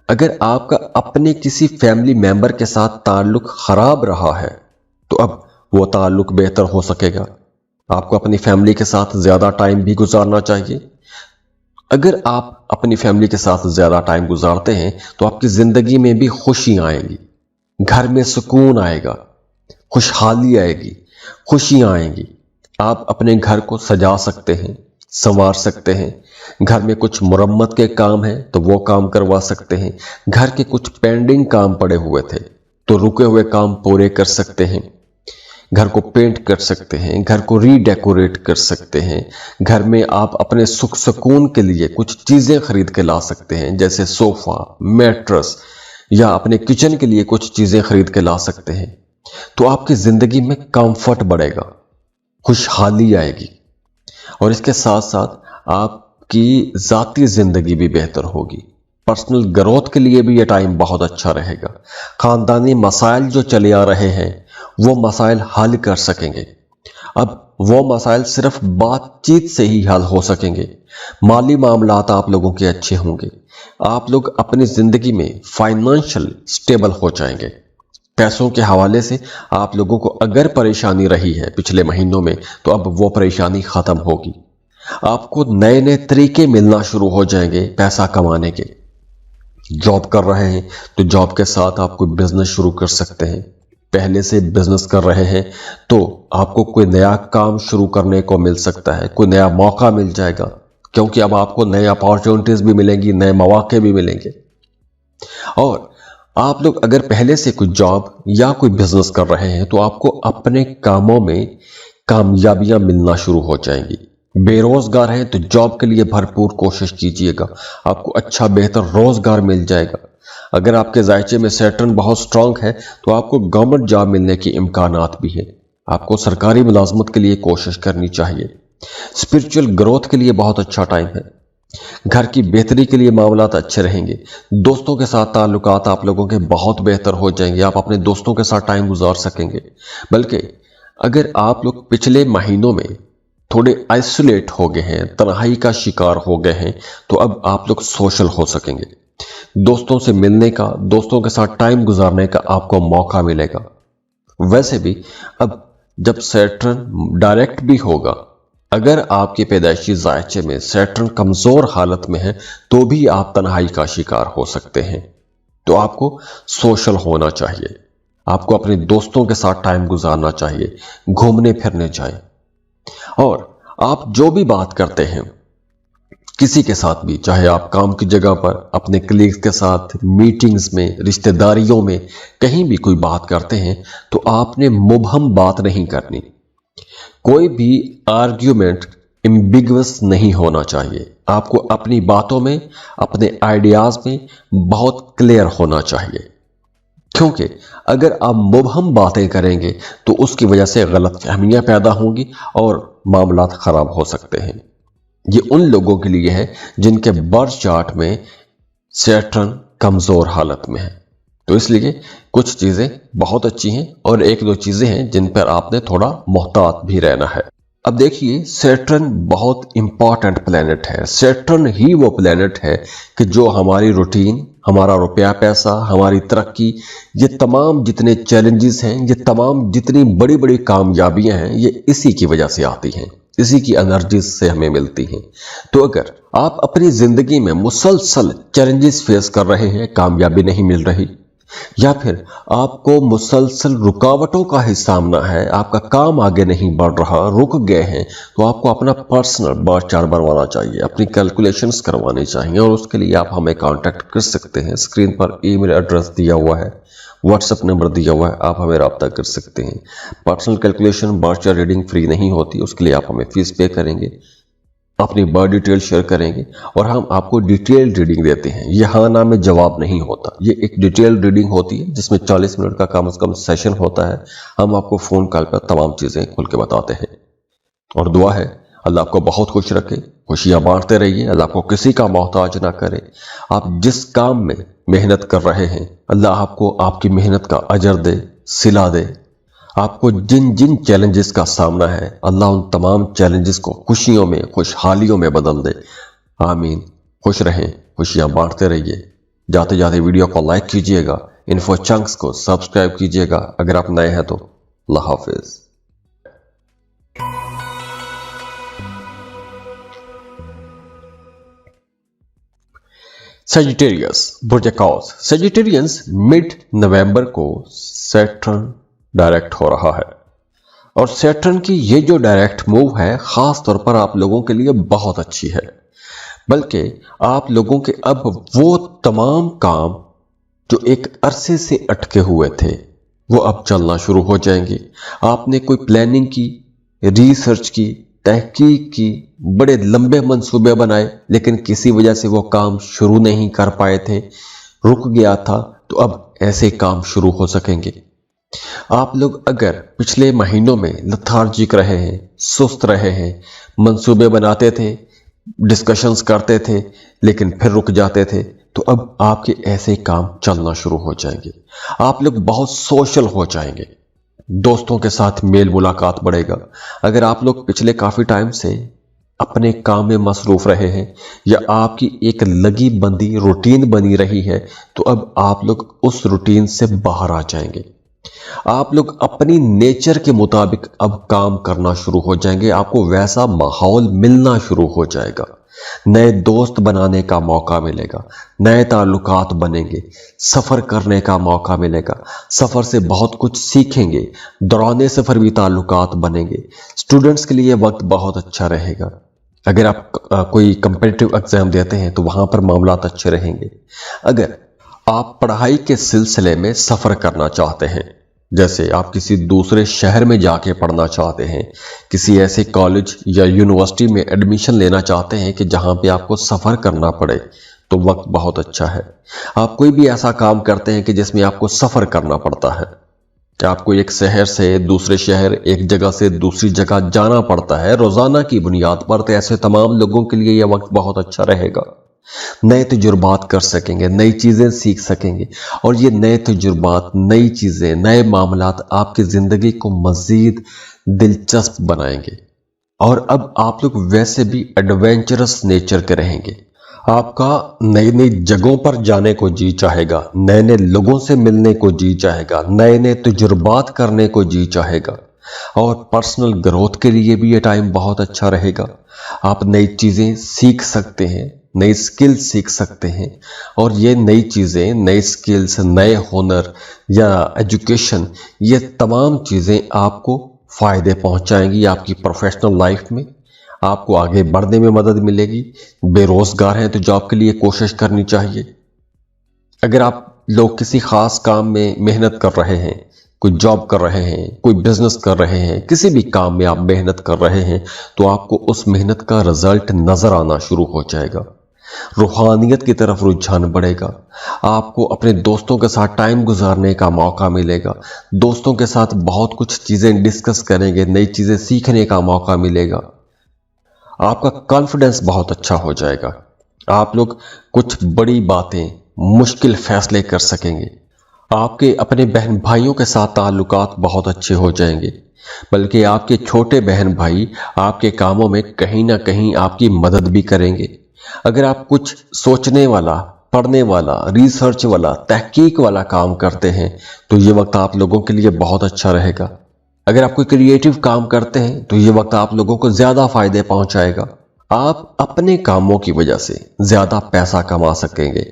अगर आपका अपने किसी फैमिली मेंबर के साथ ताल्लुक खराब रहा है तो अब वो ताल्लुक बेहतर हो सकेगा। आपको अपनी फैमिली के साथ ज्यादा टाइम भी गुजारना चाहिए। अगर आप अपनी फैमिली के साथ ज्यादा टाइम गुजारते हैं तो आपकी जिंदगी में भी खुशी आएगी, घर में सुकून आएगा, खुशहाली आएगी, खुशियां आएंगी। आप अपने घर को सजा सकते हैं, संवार सकते हैं। घर में कुछ मुरम्मत के काम है तो वो काम करवा सकते हैं। घर के कुछ पेंडिंग काम पड़े हुए थे तो रुके हुए काम पूरे कर सकते हैं। घर को पेंट कर सकते हैं, घर को रीडेकोरेट कर सकते हैं। घर में आप अपने सुख सुकून के लिए कुछ चीजें खरीद के ला सकते हैं, जैसे सोफा, मैट्रेस, या अपने किचन के लिए कुछ चीजें खरीद के ला सकते हैं। तो आपकी जिंदगी में कंफर्ट बढ़ेगा, खुशहाली आएगी और इसके साथ साथ आपकी जाती जिंदगी भी बेहतर होगी। पर्सनल ग्रोथ के लिए भी यह टाइम बहुत अच्छा रहेगा। खानदानी मसाइल जो चले आ रहे हैं वो मसाइल हल कर सकेंगे। अब वो मसाइल सिर्फ बातचीत से ही हल हो सकेंगे। माली मामलात आप लोगों के अच्छे होंगे। आप लोग अपनी जिंदगी में फाइनेंशियल स्टेबल हो जाएंगे। पैसों के हवाले से आप लोगों को अगर परेशानी रही है पिछले महीनों में तो अब वो परेशानी खत्म होगी। आपको नए नए तरीके मिलना शुरू हो जाएंगे पैसा कमाने के। जॉब कर रहे हैं तो जॉब के साथ आप कोई बिजनेस शुरू कर सकते हैं। पहले से बिजनेस कर रहे हैं तो आपको कोई नया काम शुरू करने को मिल सकता है, कोई नया मौका मिल जाएगा, क्योंकि अब आपको नए अपॉर्चुनिटीज भी मिलेंगी, नए मौके भी मिलेंगे। और आप लोग अगर पहले से कोई जॉब या कोई बिजनेस कर रहे हैं तो आपको अपने कामों में कामयाबियां मिलना शुरू हो जाएंगी। बेरोजगार हैं तो जॉब के लिए भरपूर कोशिश कीजिएगा, आपको अच्छा बेहतर रोजगार मिल जाएगा। अगर आपके जायचे में सैटर्न बहुत स्ट्रांग है तो आपको गवर्नमेंट जॉब मिलने के इम्कानात भी है। आपको सरकारी मुलाजमत के लिए कोशिश करनी चाहिए। स्पिरिचुअल ग्रोथ के लिए बहुत अच्छा टाइम है। घर की बेहतरी के लिए मामलात अच्छे रहेंगे। दोस्तों के साथ ताल्लुकात आप लोगों के बहुत बेहतर हो जाएंगे। आप अपने दोस्तों के साथ टाइम गुजार सकेंगे। बल्कि अगर आप लोग पिछले महीनों में थोड़े आइसोलेट हो गए हैं, तन्हाई का शिकार हो गए हैं, तो अब आप लोग सोशल हो सकेंगे। दोस्तों से मिलने का, दोस्तों के साथ टाइम गुजारने का आपको मौका मिलेगा। वैसे भी अब जब सैटर्न डायरेक्ट भी होगा अगर आपके पैदाइशी जायचे में सैटर्न कमजोर हालत में है तो भी आप तन्हाई का शिकार हो सकते हैं। तो आपको सोशल होना चाहिए, आपको अपने दोस्तों के साथ टाइम गुजारना चाहिए, घूमने फिरने जाएं। और आप जो भी बात करते हैं किसी के साथ भी, चाहे आप काम की जगह पर, अपने कलीग्स के साथ, मीटिंग्स में, रिश्तेदारियों में, कहीं भी कोई बात करते हैं तो आपने मुबहम बात नहीं करनी। कोई भी आर्ग्यूमेंट एम्बिगुअस नहीं होना चाहिए। आपको अपनी बातों में, अपने आइडियाज में बहुत क्लियर होना चाहिए, क्योंकि अगर आप मुबहम बातें करेंगे तो उसकी वजह से गलतफहमियां पैदा होंगी और मामला खराब हो सकते हैं। ये उन लोगों के लिए है जिनके बर्थ चार्ट में सैटर्न कमजोर हालत में है। तो इसलिए कुछ चीजें बहुत अच्छी हैं और एक दो चीजें हैं जिन पर आपने थोड़ा मोहतात भी रहना है। अब देखिए, सैटर्न बहुत इंपॉर्टेंट प्लेनेट है। सैटर्न ही वो प्लेनेट है कि जो हमारी रूटीन, हमारा रुपया पैसा, हमारी तरक्की, ये तमाम जितने चैलेंजेस हैं, ये तमाम जितनी बड़ी बड़ी कामयाबियां हैं, ये इसी की वजह से आती हैं, इसी की एनर्जी से हमें मिलती हैं। तो अगर आप अपनी जिंदगी में मुसलसल चैलेंजेस फेस कर रहे हैं, कामयाबी नहीं मिल रही, या फिर आपको मुसलसल रुकावटों का ही सामना है, आपका काम आगे नहीं बढ़ रहा, रुक गए हैं, तो आपको अपना पर्सनल बर्थ चार्ट बनवाना चाहिए, अपनी कैलकुलेशंस करवानी चाहिए। और उसके लिए आप हमें कांटेक्ट कर सकते हैं। स्क्रीन पर ईमेल एड्रेस दिया हुआ है, व्हाट्सएप नंबर दिया हुआ है, आप हमें रब्ता कर सकते हैं। Personal calculation, birth chart reading free नहीं होती, उसके लिए आप हमें फीस पे करेंगे, अपनी बर्थ डिटेल शेयर करेंगे और हम आपको डिटेल रीडिंग देते हैं। ये हाँ ना में जवाब नहीं होता, ये एक डिटेल रीडिंग होती है जिसमें 40 मिनट का कम से कम सेशन होता है। हम आपको फोन कॉल पर तमाम चीजें खुल के बताते हैं। और दुआ है अल्लाह आपको बहुत खुश रखे, खुशियां बांटते रहिए, अल्लाह आपको किसी का मोहताज ना करे। आप जिस काम में मेहनत कर रहे हैं, अल्लाह आपको आपकी मेहनत का अजर दे, सिला दे। आपको जिन जिन चैलेंजेस का सामना है, अल्लाह उन तमाम चैलेंजेस को खुशियों में, खुशहालियों में बदल दे। आमीन। खुश रहें, खुशियां बांटते रहिए। जाते जाते वीडियो को लाइक कीजिएगा, इन्फो चंक्स को सब्सक्राइब कीजिएगा अगर आप नए हैं तो। अल्लाह हाफिज। सेजिटेरियस बुर्ज-ए-कौस। सेजिटेरियंस मिड नवंबर को सैटर्न डायरेक्ट हो रहा है और सैटर्न की ये जो डायरेक्ट मूव है खास तौर पर आप लोगों के लिए बहुत अच्छी है। बल्कि आप लोगों के अब वो तमाम काम जो एक अरसे से अटके हुए थे वो अब चलना शुरू हो जाएंगे। आपने कोई प्लानिंग की, रिसर्च की, तहकीक की, बड़े लंबे मंसूबे बनाए, लेकिन किसी वजह से वो काम शुरू नहीं कर पाए थे, रुक गया था, तो अब ऐसे काम शुरू हो सकेंगे। आप लोग अगर पिछले महीनों में लथार्जिक रहे हैं, सुस्त रहे हैं, मंसूबे बनाते थे, डिस्कशंस करते थे, लेकिन फिर रुक जाते थे, तो अब आपके ऐसे काम चलना शुरू हो जाएंगे। आप लोग बहुत सोशल हो जाएंगे, दोस्तों के साथ मेल मुलाकात बढ़ेगा। अगर आप लोग पिछले काफी टाइम से अपने काम में मसरूफ रहे हैं या आपकी एक लगी बंदी रूटीन बनी रही है, तो अब आप लोग उस रूटीन से बाहर आ जाएंगे। आप लोग अपनी नेचर के मुताबिक अब काम करना शुरू हो जाएंगे। आपको वैसा माहौल मिलना शुरू हो जाएगा, नए दोस्त बनाने का मौका मिलेगा, नए ताल्लुकात बनेंगे, सफर करने का मौका मिलेगा, सफर से बहुत कुछ सीखेंगे, दौराने सफर भी ताल्लुकात बनेंगे। स्टूडेंट्स के लिए वक्त बहुत अच्छा रहेगा। अगर आप कोई कंपेटिटिव एग्जाम देते हैं तो वहां पर मामलात अच्छे रहेंगे। अगर आप पढ़ाई के सिलसिले में सफर करना चाहते हैं, जैसे आप किसी दूसरे शहर में जाके पढ़ना चाहते हैं, किसी ऐसे कॉलेज या यूनिवर्सिटी में एडमिशन लेना चाहते हैं कि जहां पे आपको सफर करना पड़े, तो वक्त बहुत अच्छा है। आप कोई भी ऐसा काम करते हैं कि जिसमें आपको सफर करना पड़ता है, कि आपको एक शहर से दूसरे शहर, एक जगह से दूसरी जगह जाना पड़ता है रोजाना की बुनियाद पर, तो ऐसे तमाम लोगों के लिए यह वक्त बहुत अच्छा रहेगा। नए तजुर्बात कर सकेंगे, नई चीजें सीख सकेंगे, और ये नए तजुर्बात, नई चीजें, नए मामलात आपकी जिंदगी को मजीद दिलचस्प बनाएंगे। और अब आप लोग वैसे भी एडवेंचरस नेचर के रहेंगे। आपका नई नई जगहों पर जाने को जी चाहेगा, नए नए लोगों से मिलने को जी चाहेगा, नए नए तजुर्बात करने को जी चाहेगा। और पर्सनल ग्रोथ के लिए भी ये टाइम बहुत अच्छा रहेगा। आप नई चीज़ें सीख सकते हैं, नई स्किल्स सीख सकते हैं, और ये नई चीज़ें, नई स्किल्स, नए हुनर या एजुकेशन, ये तमाम चीज़ें आपको फ़ायदे पहुंचाएंगी आपकी प्रोफेशनल लाइफ में। आपको आगे बढ़ने में मदद मिलेगी। बेरोज़गार हैं तो जॉब के लिए कोशिश करनी चाहिए। अगर आप लोग किसी ख़ास काम में मेहनत कर रहे हैं, कोई जॉब कर रहे हैं, कोई बिजनेस कर रहे हैं, किसी भी काम में आप मेहनत कर रहे हैं, तो आपको उस मेहनत का रिजल्ट नज़र आना शुरू हो जाएगा। रूहानियत की तरफ रुझान बढ़ेगा। आपको अपने दोस्तों के साथ टाइम गुजारने का मौका मिलेगा। दोस्तों के साथ बहुत कुछ चीज़ें डिस्कस करेंगे, नई चीज़ें सीखने का मौका मिलेगा। आपका कॉन्फिडेंस बहुत अच्छा हो जाएगा। आप लोग कुछ बड़ी बातें, मुश्किल फैसले कर सकेंगे। आपके अपने बहन भाइयों के साथ ताल्लुकात बहुत अच्छे हो जाएंगे, बल्कि आपके छोटे बहन भाई आपके कामों में कहीं ना कहीं आपकी मदद भी करेंगे। अगर आप कुछ सोचने वाला, पढ़ने वाला, रिसर्च वाला, तहकीक वाला काम करते हैं तो ये वक्त आप लोगों के लिए बहुत अच्छा रहेगा। अगर आप कोई क्रिएटिव काम करते हैं तो ये वक्त आप लोगों को ज़्यादा फायदे पहुंचाएगा। आप अपने कामों की वजह से ज़्यादा पैसा कमा सकेंगे।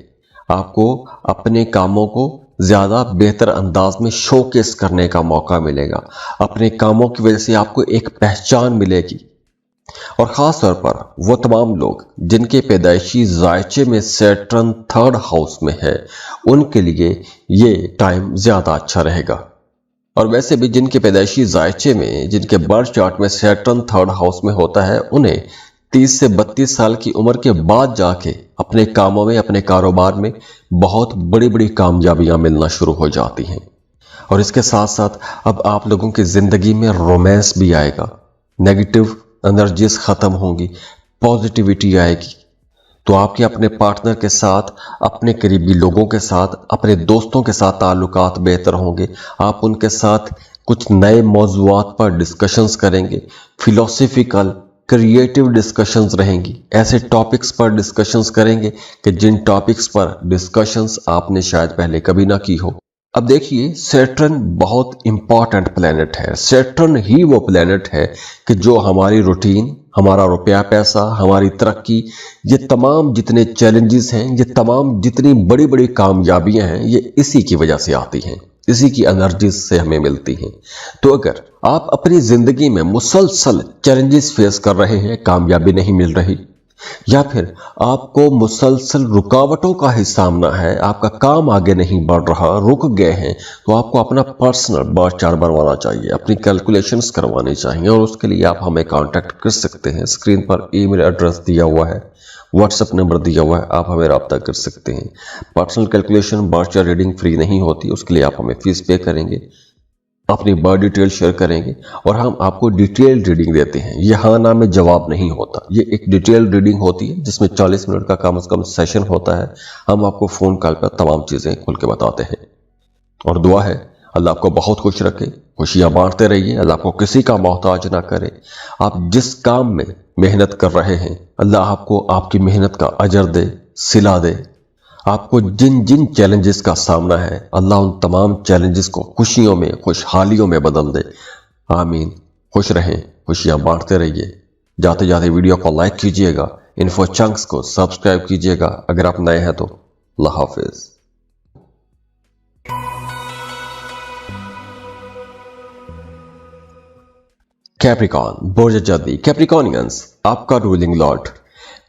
आपको अपने कामों को ज़्यादा बेहतर अंदाज में शोकेस करने का मौका मिलेगा। अपने कामों की वजह से आपको एक पहचान मिलेगी। और ख़ास तौर पर वो तमाम लोग जिनके पैदाइशी जायचे में सैटर्न 3rd हाउस में है, उनके लिए ये टाइम ज़्यादा अच्छा रहेगा। और वैसे भी जिनके पैदाइशी जायचे में, जिनके बर्थ चार्ट में सैटर्न 3rd हाउस में होता है, उन्हें 30 से 32 साल की उम्र के बाद जाके अपने कामों में, अपने कारोबार में बहुत बड़ी बड़ी कामयाबियां मिलना शुरू हो जाती हैं। और इसके साथ साथ अब आप लोगों की ज़िंदगी में रोमांस भी आएगा। नेगेटिव एनर्जीज ख़त्म होंगी, पॉजिटिविटी आएगी। तो आपके अपने पार्टनर के साथ, अपने करीबी लोगों के साथ, अपने दोस्तों के साथ ताल्लुकात बेहतर होंगे। आप उनके साथ कुछ नए मौज़ूआत पर डिस्कशंस करेंगे। फिलोसफिकल, क्रिएटिव डिस्कशंस रहेंगी। ऐसे टॉपिक्स पर डिस्कशंस करेंगे कि जिन टॉपिक्स पर डिस्कशंस आपने शायद पहले कभी ना की हो। अब देखिए, सैटर्न बहुत इंपॉर्टेंट प्लेनेट है। सैटर्न ही वो प्लेनेट है कि जो हमारी रूटीन, हमारा रुपया पैसा, हमारी तरक्की, ये तमाम जितने चैलेंजेस हैं, ये तमाम जितनी बड़ी बड़ी कामयाबियां हैं, ये इसी की वजह से आती हैं, इसी की एनर्जीज से हमें मिलती हैं। तो अगर आप अपनी जिंदगी में मुसलसल चैलेंजेस फेस कर रहे हैं, कामयाबी नहीं मिल रही, या फिर आपको मुसलसल रुकावटों का ही सामना है, आपका काम आगे नहीं बढ़ रहा, रुक गए हैं, तो आपको अपना पर्सनल बर्थ चार्ट बनवाना चाहिए, अपनी कैलकुलेशंस करवानी चाहिए। और उसके लिए आप हमें कांटेक्ट कर सकते हैं। स्क्रीन पर ईमेल एड्रेस दिया हुआ है, व्हाट्सएप नंबर दिया हुआ है, आप हमें रब्ता कर सकते हैं। Personal calculation, birth chart reading free नहीं होती, उसके लिए आप हमें फीस पे करेंगे, अपनी बर्थ डिटेल शेयर करेंगे और हम आपको डिटेल रीडिंग देते हैं। ये हाँ ना में जवाब नहीं होता, ये एक डिटेल रीडिंग होती है जिसमें 40 मिनट का कम से कम सेशन होता है। हम आपको फ़ोन कॉल पर तमाम चीज़ें खुल के बताते हैं। और दुआ है अल्लाह आपको बहुत खुश रखे, खुशियाँ बांटते रहिए, अल्लाह आपको किसी का मोहताज ना करे। आप जिस काम में मेहनत कर रहे हैं, अल्लाह आपको आपकी मेहनत का अजर दे, सिला दे। आपको जिन जिन चैलेंजेस का सामना है, अल्लाह उन तमाम चैलेंजेस को खुशियों में, खुशहालियों में बदल दे। आमीन। खुश रहें, खुशियां बांटते रहिए। जाते जाते वीडियो को लाइक कीजिएगा, इन्फो चंक्स को सब्सक्राइब कीजिएगा अगर आप नए हैं तो। अल्लाह हाफिज। कैप्रिकॉन, बुर्ज जदी, कैप्रिकॉनियंस, आपका रूलिंग लॉर्ड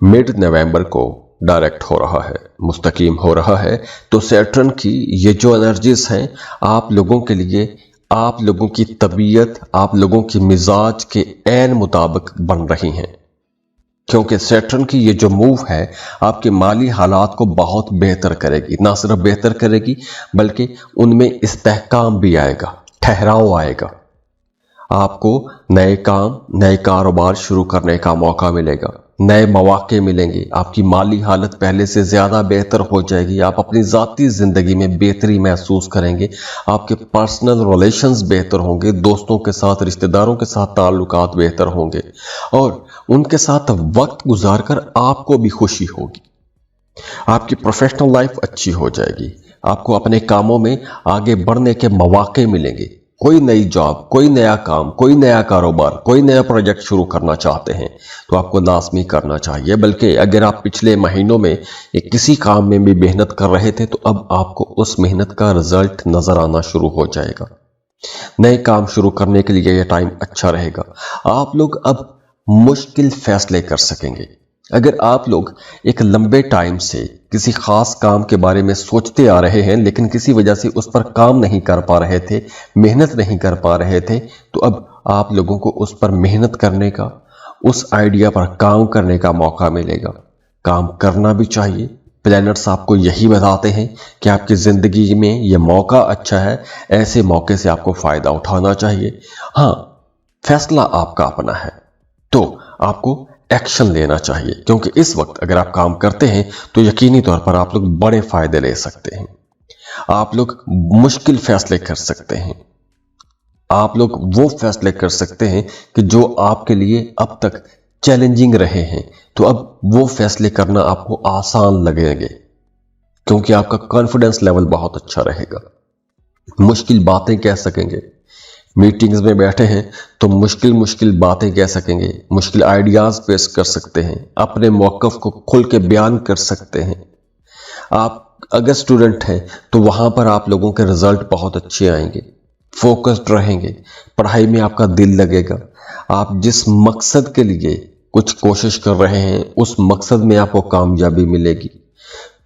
मिड नवंबर को डायरेक्ट हो रहा है, मुस्तकीम हो रहा है। तो सैटर्न की ये जो एनर्जीज हैं, आप लोगों के लिए, आप लोगों की तबीयत, आप लोगों की मिजाज के ऐन मुताबिक बन रही हैं। क्योंकि सैटर्न की ये जो मूव है आपके माली हालात को बहुत बेहतर करेगी। ना सिर्फ बेहतर करेगी बल्कि उनमें इस्तेहकाम भी आएगा, ठहराव आएगा। आपको नए काम, नए कारोबार शुरू करने का मौका मिलेगा, नए मौके मिलेंगे, आपकी माली हालत पहले से ज़्यादा बेहतर हो जाएगी। आप अपनी ज़ाती ज़िंदगी में बेहतरी महसूस करेंगे, आपके पर्सनल रिलेशंस बेहतर होंगे, दोस्तों के साथ, रिश्तेदारों के साथ ताल्लुकात बेहतर होंगे और उनके साथ वक्त गुजार कर आपको भी खुशी होगी। आपकी प्रोफेशनल लाइफ अच्छी हो जाएगी, आपको अपने कामों में आगे बढ़ने के मौके मिलेंगे, कोई नई जॉब, कोई नया काम, कोई नया कारोबार, कोई नया प्रोजेक्ट शुरू करना चाहते हैं तो आपको लाजमी करना चाहिए। बल्कि अगर आप पिछले महीनों में किसी काम में भी मेहनत कर रहे थे तो अब आपको उस मेहनत का रिजल्ट नजर आना शुरू हो जाएगा। नए काम शुरू करने के लिए यह टाइम अच्छा रहेगा। आप लोग अब मुश्किल फैसले कर सकेंगे। अगर आप लोग एक लंबे टाइम से किसी खास काम के बारे में सोचते आ रहे हैं लेकिन किसी वजह से उस पर काम नहीं कर पा रहे थे, मेहनत नहीं कर पा रहे थे, तो अब आप लोगों को उस पर मेहनत करने का, उस आइडिया पर काम करने का मौका मिलेगा। काम करना भी चाहिए। प्लैनेट्स आपको यही बताते हैं कि आपकी जिंदगी में यह मौका अच्छा है, ऐसे मौके से आपको फायदा उठाना चाहिए। हाँ, फैसला आपका अपना है, तो आपको एक्शन लेना चाहिए, क्योंकि इस वक्त अगर आप काम करते हैं तो यकीनी तौर पर आप लोग बड़े फायदे ले सकते हैं। आप लोग मुश्किल फैसले कर सकते हैं। आप लोग वो फैसले कर सकते हैं कि जो आपके लिए अब तक चैलेंजिंग रहे हैं, तो अब वो फैसले करना आपको आसान लगेंगे, क्योंकि आपका कॉन्फिडेंस लेवल बहुत अच्छा रहेगा। मुश्किल बातें कह सकेंगे। मीटिंग्स में बैठे हैं तो मुश्किल बातें कह सकेंगे, मुश्किल आइडियाज पेश कर सकते हैं, अपने मौक़िफ़ को खुल के बयान कर सकते हैं। आप अगर स्टूडेंट हैं तो वहां पर आप लोगों के रिजल्ट बहुत अच्छे आएंगे, फोकस्ड रहेंगे, पढ़ाई में आपका दिल लगेगा। आप जिस मकसद के लिए कुछ कोशिश कर रहे हैं उस मकसद में आपको कामयाबी मिलेगी।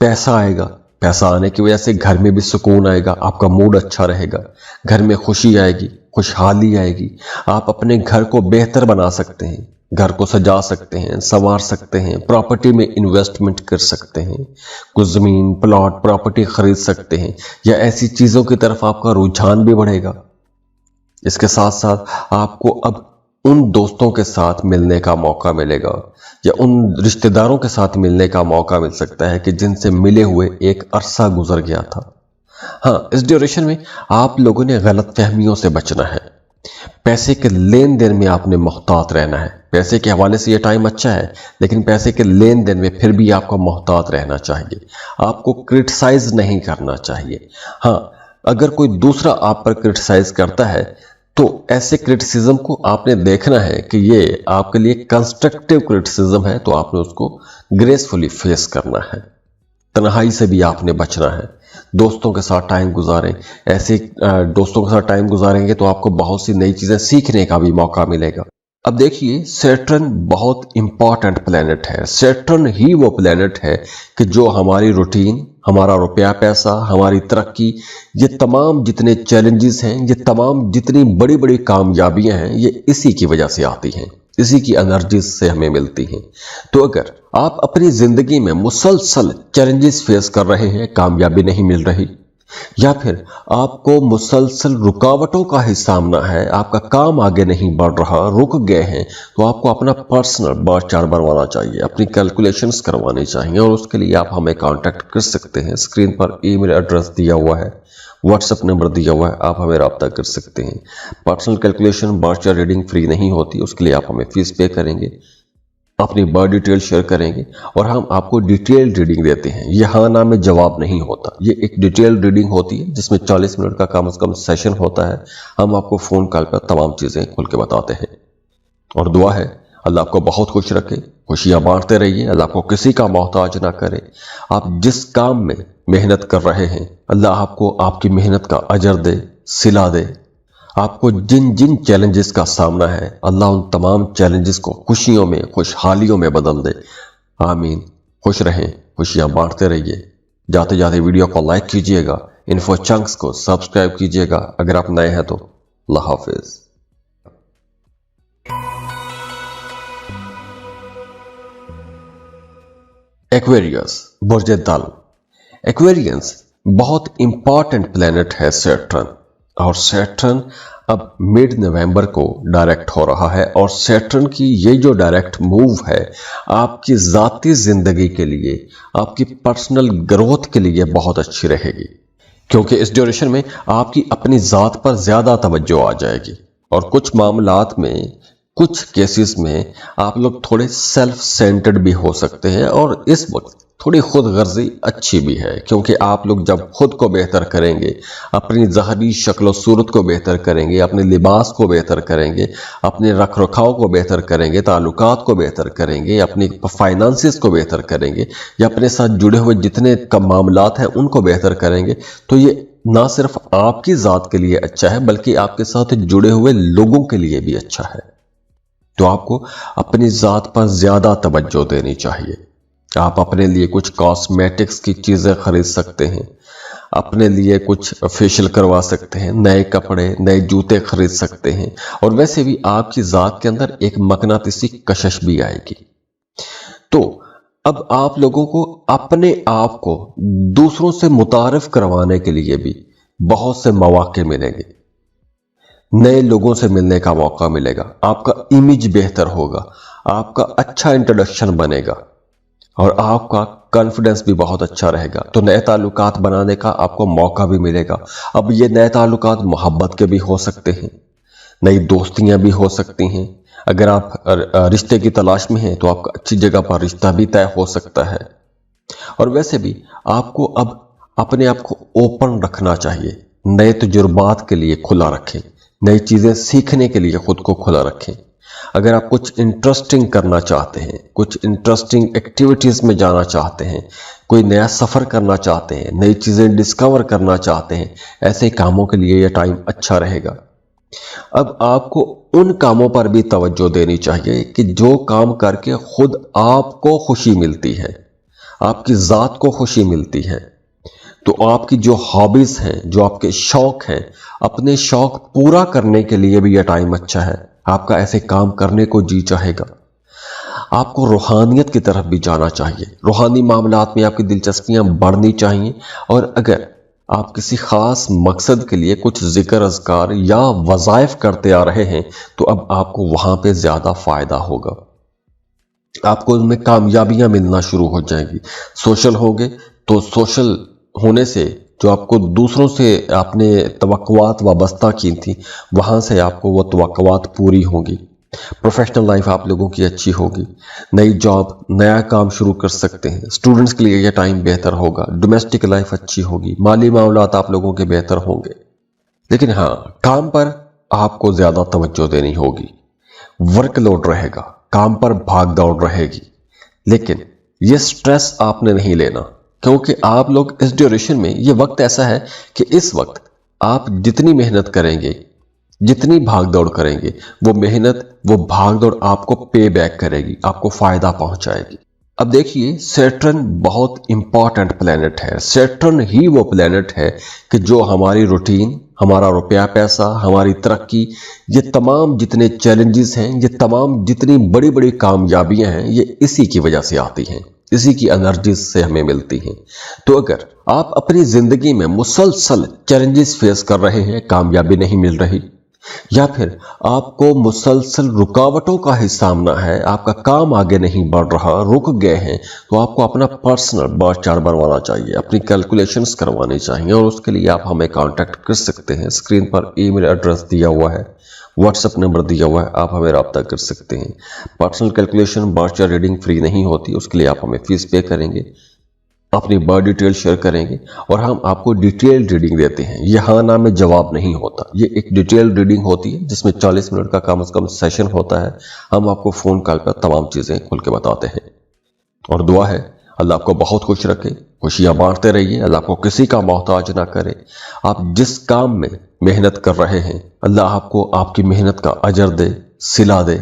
पैसा आएगा, पैसा आने की वजह से घर में भी सुकून आएगा, आपका मूड अच्छा रहेगा, घर में खुशी आएगी, खुशहाली आएगी। आप अपने घर को बेहतर बना सकते हैं, घर को सजा सकते हैं, संवार सकते हैं, प्रॉपर्टी में इन्वेस्टमेंट कर सकते हैं, कुछ ज़मीन, प्लॉट, प्रॉपर्टी खरीद सकते हैं, या ऐसी चीज़ों की तरफ आपका रुझान भी बढ़ेगा। इसके साथ साथ आपको अब उन दोस्तों के साथ मिलने का मौका मिलेगा, या उन रिश्तेदारों के साथ मिलने का मौका मिल सकता है कि जिनसे मिले हुए एक अरसा गुजर गया था। हाँ, इस ड्यूरेशन में आप लोगों ने गलत फहमियों से बचना है। पैसे के लेन देन में आपने मोहतात रहना है। पैसे के हवाले से यह टाइम अच्छा है, लेकिन पैसे के लेन देन में फिर भी आपको मोहतात रहना चाहिए। आपको क्रिटिसाइज नहीं करना चाहिए। हाँ, अगर कोई दूसरा आप पर क्रिटिसाइज करता है तो ऐसे क्रिटिसिज्म को आपने देखना है कि ये आपके लिए कंस्ट्रक्टिव क्रिटिसिज्म है, तो आपने उसको ग्रेसफुली फेस करना है। तन्हाई से भी आपने बचना है। दोस्तों के साथ टाइम गुजारें। ऐसे दोस्तों के साथ टाइम गुजारेंगे तो आपको बहुत सी नई चीजें सीखने का भी मौका मिलेगा। अब देखिए, सैटर्न बहुत इंपॉर्टेंट प्लेनेट है। सैटर्न ही वो प्लेनेट है कि जो हमारी रूटीन, हमारा रुपया पैसा, हमारी तरक्की, ये तमाम जितने चैलेंजेस हैं, ये तमाम जितनी बड़ी बड़ी कामयाबियां हैं, ये इसी की वजह से आती हैं, इसी की एनर्जी से हमें मिलती हैं। तो अगर आप अपनी जिंदगी में मुसलसल चैलेंजेस फेस कर रहे हैं, कामयाबी नहीं मिल रही, या फिर आपको मुसलसल रुकावटों का ही सामना है, आपका काम आगे नहीं बढ़ रहा, रुक गए हैं, तो आपको अपना पर्सनल बर्थ चार्ट बनवाना चाहिए, अपनी कैलकुलेशंस करवानी चाहिए, और उसके लिए आप हमें कांटेक्ट कर सकते हैं। स्क्रीन पर ईमेल एड्रेस दिया हुआ है, व्हाट्सएप नंबर दिया हुआ है, आप हमें रब्ता कर सकते हैं। Personal calculation, birth chart reading free नहीं होती, उसके लिए आप हमें फीस पे करेंगे, अपनी बर्थ डिटेल शेयर करेंगे, और हम आपको डिटेल रीडिंग देते हैं। यह हाँ ना में जवाब नहीं होता, ये एक डिटेल रीडिंग होती है जिसमें 40 मिनट का कम से कम सेशन होता है। हम आपको फ़ोन कॉल पर तमाम चीज़ें खुल के बताते हैं। और दुआ है अल्लाह आपको बहुत खुश रखे, खुशियाँ बांटते रहिए, अल्लाह आपको किसी का मोहताज ना करे। आप जिस काम में मेहनत कर रहे हैं, अल्लाह आपको आपकी मेहनत का अजर दे, सिला दे। आपको जिन जिन चैलेंजेस का सामना है, अल्लाह उन तमाम चैलेंजेस को खुशियों में, खुशहालियों में बदल दे। आमीन। खुश रहें, खुशियां बांटते रहिए। जाते जाते वीडियो को लाइक कीजिएगा, इन्फो चंक्स को सब्सक्राइब कीजिएगा अगर आप नए हैं तो। अल्लाह हाफिज। एक्वेरियस, बुर्ज दल। एक्वेरियंस बहुत इंपॉर्टेंट प्लेनेट है सैटर्न, और सैटर्न अब मिड नवंबर को डायरेक्ट हो रहा है। और सैटर्न की ये जो डायरेक्ट मूव है आपकी ज़ाती ज़िंदगी के लिए, आपकी पर्सनल ग्रोथ के लिए बहुत अच्छी रहेगी, क्योंकि इस ड्यूरेशन में आपकी अपनी ज़ात पर ज़्यादा तवज्जो आ जाएगी, और कुछ मामलात में कुछ केसेस में आप लोग थोड़े सेल्फ सेंटर्ड भी हो सकते हैं, और इस वक्त थोड़ी खुद गर्जी अच्छी भी है, क्योंकि आप लोग जब खुद को बेहतर करेंगे, अपनी ज़ाहरी शक्ल सूरत को बेहतर करेंगे, अपने लिबास को बेहतर करेंगे, अपने रख रखाव को बेहतर करेंगे, ताल्लुकात को बेहतर करेंगे, अपनी फाइनेंसिस को बेहतर करेंगे, या अपने साथ जुड़े हुए जितने मामलात हैं उनको बेहतर करेंगे, तो ये ना सिर्फ आपकी ज़ात के लिए अच्छा है बल्कि आपके साथ जुड़े हुए लोगों के लिए भी अच्छा है। तो आपको अपनी ज़ात पर ज़्यादा तवज्जो देनी चाहिए। आप अपने लिए कुछ कॉस्मेटिक्स की चीज़ें खरीद सकते हैं, अपने लिए कुछ फेशियल करवा सकते हैं, नए कपड़े नए जूते खरीद सकते हैं, और वैसे भी आपकी ज़ात के अंदर एक मकनातिसी कशिश भी आएगी। तो अब आप लोगों को अपने आप को दूसरों से मुतारिफ करवाने के लिए भी बहुत से मौके मिलेंगे, नए लोगों से मिलने का मौका मिलेगा, आपका इमेज बेहतर होगा, आपका अच्छा इंट्रोडक्शन बनेगा और आपका कॉन्फिडेंस भी बहुत अच्छा रहेगा। तो नए ताल्लुकात बनाने का आपको मौका भी मिलेगा। अब ये नए ताल्लुकात मोहब्बत के भी हो सकते हैं, नई दोस्तियां भी हो सकती हैं। अगर आप रिश्ते की तलाश में हैं तो आपका अच्छी जगह पर रिश्ता भी तय हो सकता है। और वैसे भी आपको अब अपने आप को ओपन रखना चाहिए, नए तजुर्बात के लिए खुला रखें, नई चीज़ें सीखने के लिए खुद को खुला रखें। अगर आप कुछ इंटरेस्टिंग करना चाहते हैं, कुछ इंटरेस्टिंग एक्टिविटीज़ में जाना चाहते हैं, कोई नया सफ़र करना चाहते हैं, नई चीज़ें डिस्कवर करना चाहते हैं, ऐसे कामों के लिए यह टाइम अच्छा रहेगा। अब आपको उन कामों पर भी तवज्जो देनी चाहिए कि जो काम करके खुद आपको खुशी मिलती है, आपकी ज़ात को खुशी मिलती है। तो आपकी जो हॉबीज़ हैं, जो आपके शौक़ हैं, अपने शौक़ पूरा करने के लिए भी यह टाइम अच्छा है। आपका ऐसे काम करने को जी चाहेगा। आपको रूहानियत की तरफ भी जाना चाहिए, रूहानी मामलात में आपकी दिलचस्पियां बढ़नी चाहिए। और अगर आप किसी ख़ास मकसद के लिए कुछ ज़िक्र अज़कार या वज़ाइफ करते आ रहे हैं तो अब आपको वहाँ पे ज़्यादा फ़ायदा होगा, आपको उनमें कामयाबियां मिलना शुरू हो जाएंगी। सोशल होंगे तो सोशल होने से जो आपको दूसरों से आपने तवक्कुआत वाबस्ता की थी, वहाँ से आपको वो तवक्कुआत पूरी होंगी। प्रोफेशनल लाइफ आप लोगों की अच्छी होगी, नई जॉब नया काम शुरू कर सकते हैं। स्टूडेंट्स के लिए यह टाइम बेहतर होगा, डोमेस्टिक लाइफ अच्छी होगी, माली मामलात आप लोगों के बेहतर होंगे। लेकिन हाँ, काम पर आपको ज़्यादा तवज्जो देनी होगी, वर्कलोड रहेगा, काम पर भाग दौड़ रहेगी, लेकिन ये स्ट्रेस आपने नहीं लेना, क्योंकि आप लोग इस ड्यूरेशन में, ये वक्त ऐसा है कि इस वक्त आप जितनी मेहनत करेंगे, जितनी भाग दौड़ करेंगे, वो मेहनत वो भाग दौड़ आपको पे बैक करेगी, आपको फायदा पहुंचाएगी। अब देखिए, सैटर्न बहुत इंपॉर्टेंट प्लेनेट है। सैटर्न ही वो प्लेनेट है कि जो हमारी रूटीन, हमारा रुपया पैसा, हमारी तरक्की, ये तमाम जितने चैलेंजेस हैं, ये तमाम जितनी बड़ी बड़ी कामयाबियां हैं, ये इसी की वजह से आती हैं, इसी की एनर्जी से हमें मिलती हैं। तो अगर आप अपनी जिंदगी में मुसलसल चैलेंजेस फेस कर रहे हैं, कामयाबी नहीं मिल रही, या फिर आपको मुसलसल रुकावटों का ही सामना है, आपका काम आगे नहीं बढ़ रहा, रुक गए हैं, तो आपको अपना पर्सनल बर्थ चार्ट बनवाना चाहिए, अपनी कैलकुलेशंस करवानी चाहिए। और उसके लिए आप हमें कांटेक्ट कर सकते हैं। स्क्रीन पर ईमेल एड्रेस दिया हुआ है, व्हाट्सएप नंबर दिया हुआ है, आप हमें रब्ता कर सकते हैं। Personal calculation birth chart reading free नहीं होती, उसके लिए आप हमें फीस पे करेंगे, अपनी बर्थ डिटेल शेयर करेंगे और हम आपको डिटेल रीडिंग देते हैं। ये हाँ ना में जवाब नहीं होता, ये एक डिटेल रीडिंग होती है जिसमें 40 मिनट का कम से कम सेशन होता है। हम आपको फ़ोन कॉल पर तमाम चीज़ें खुल के बताते हैं। और दुआ है अल्लाह आपको बहुत खुश रखे, खुशियाँ बांटते रहिए, अल्लाह आपको किसी का मोहताज ना करे। आप जिस काम में मेहनत कर रहे हैं, अल्लाह आपको आपकी मेहनत का अजर दे, सिला दे।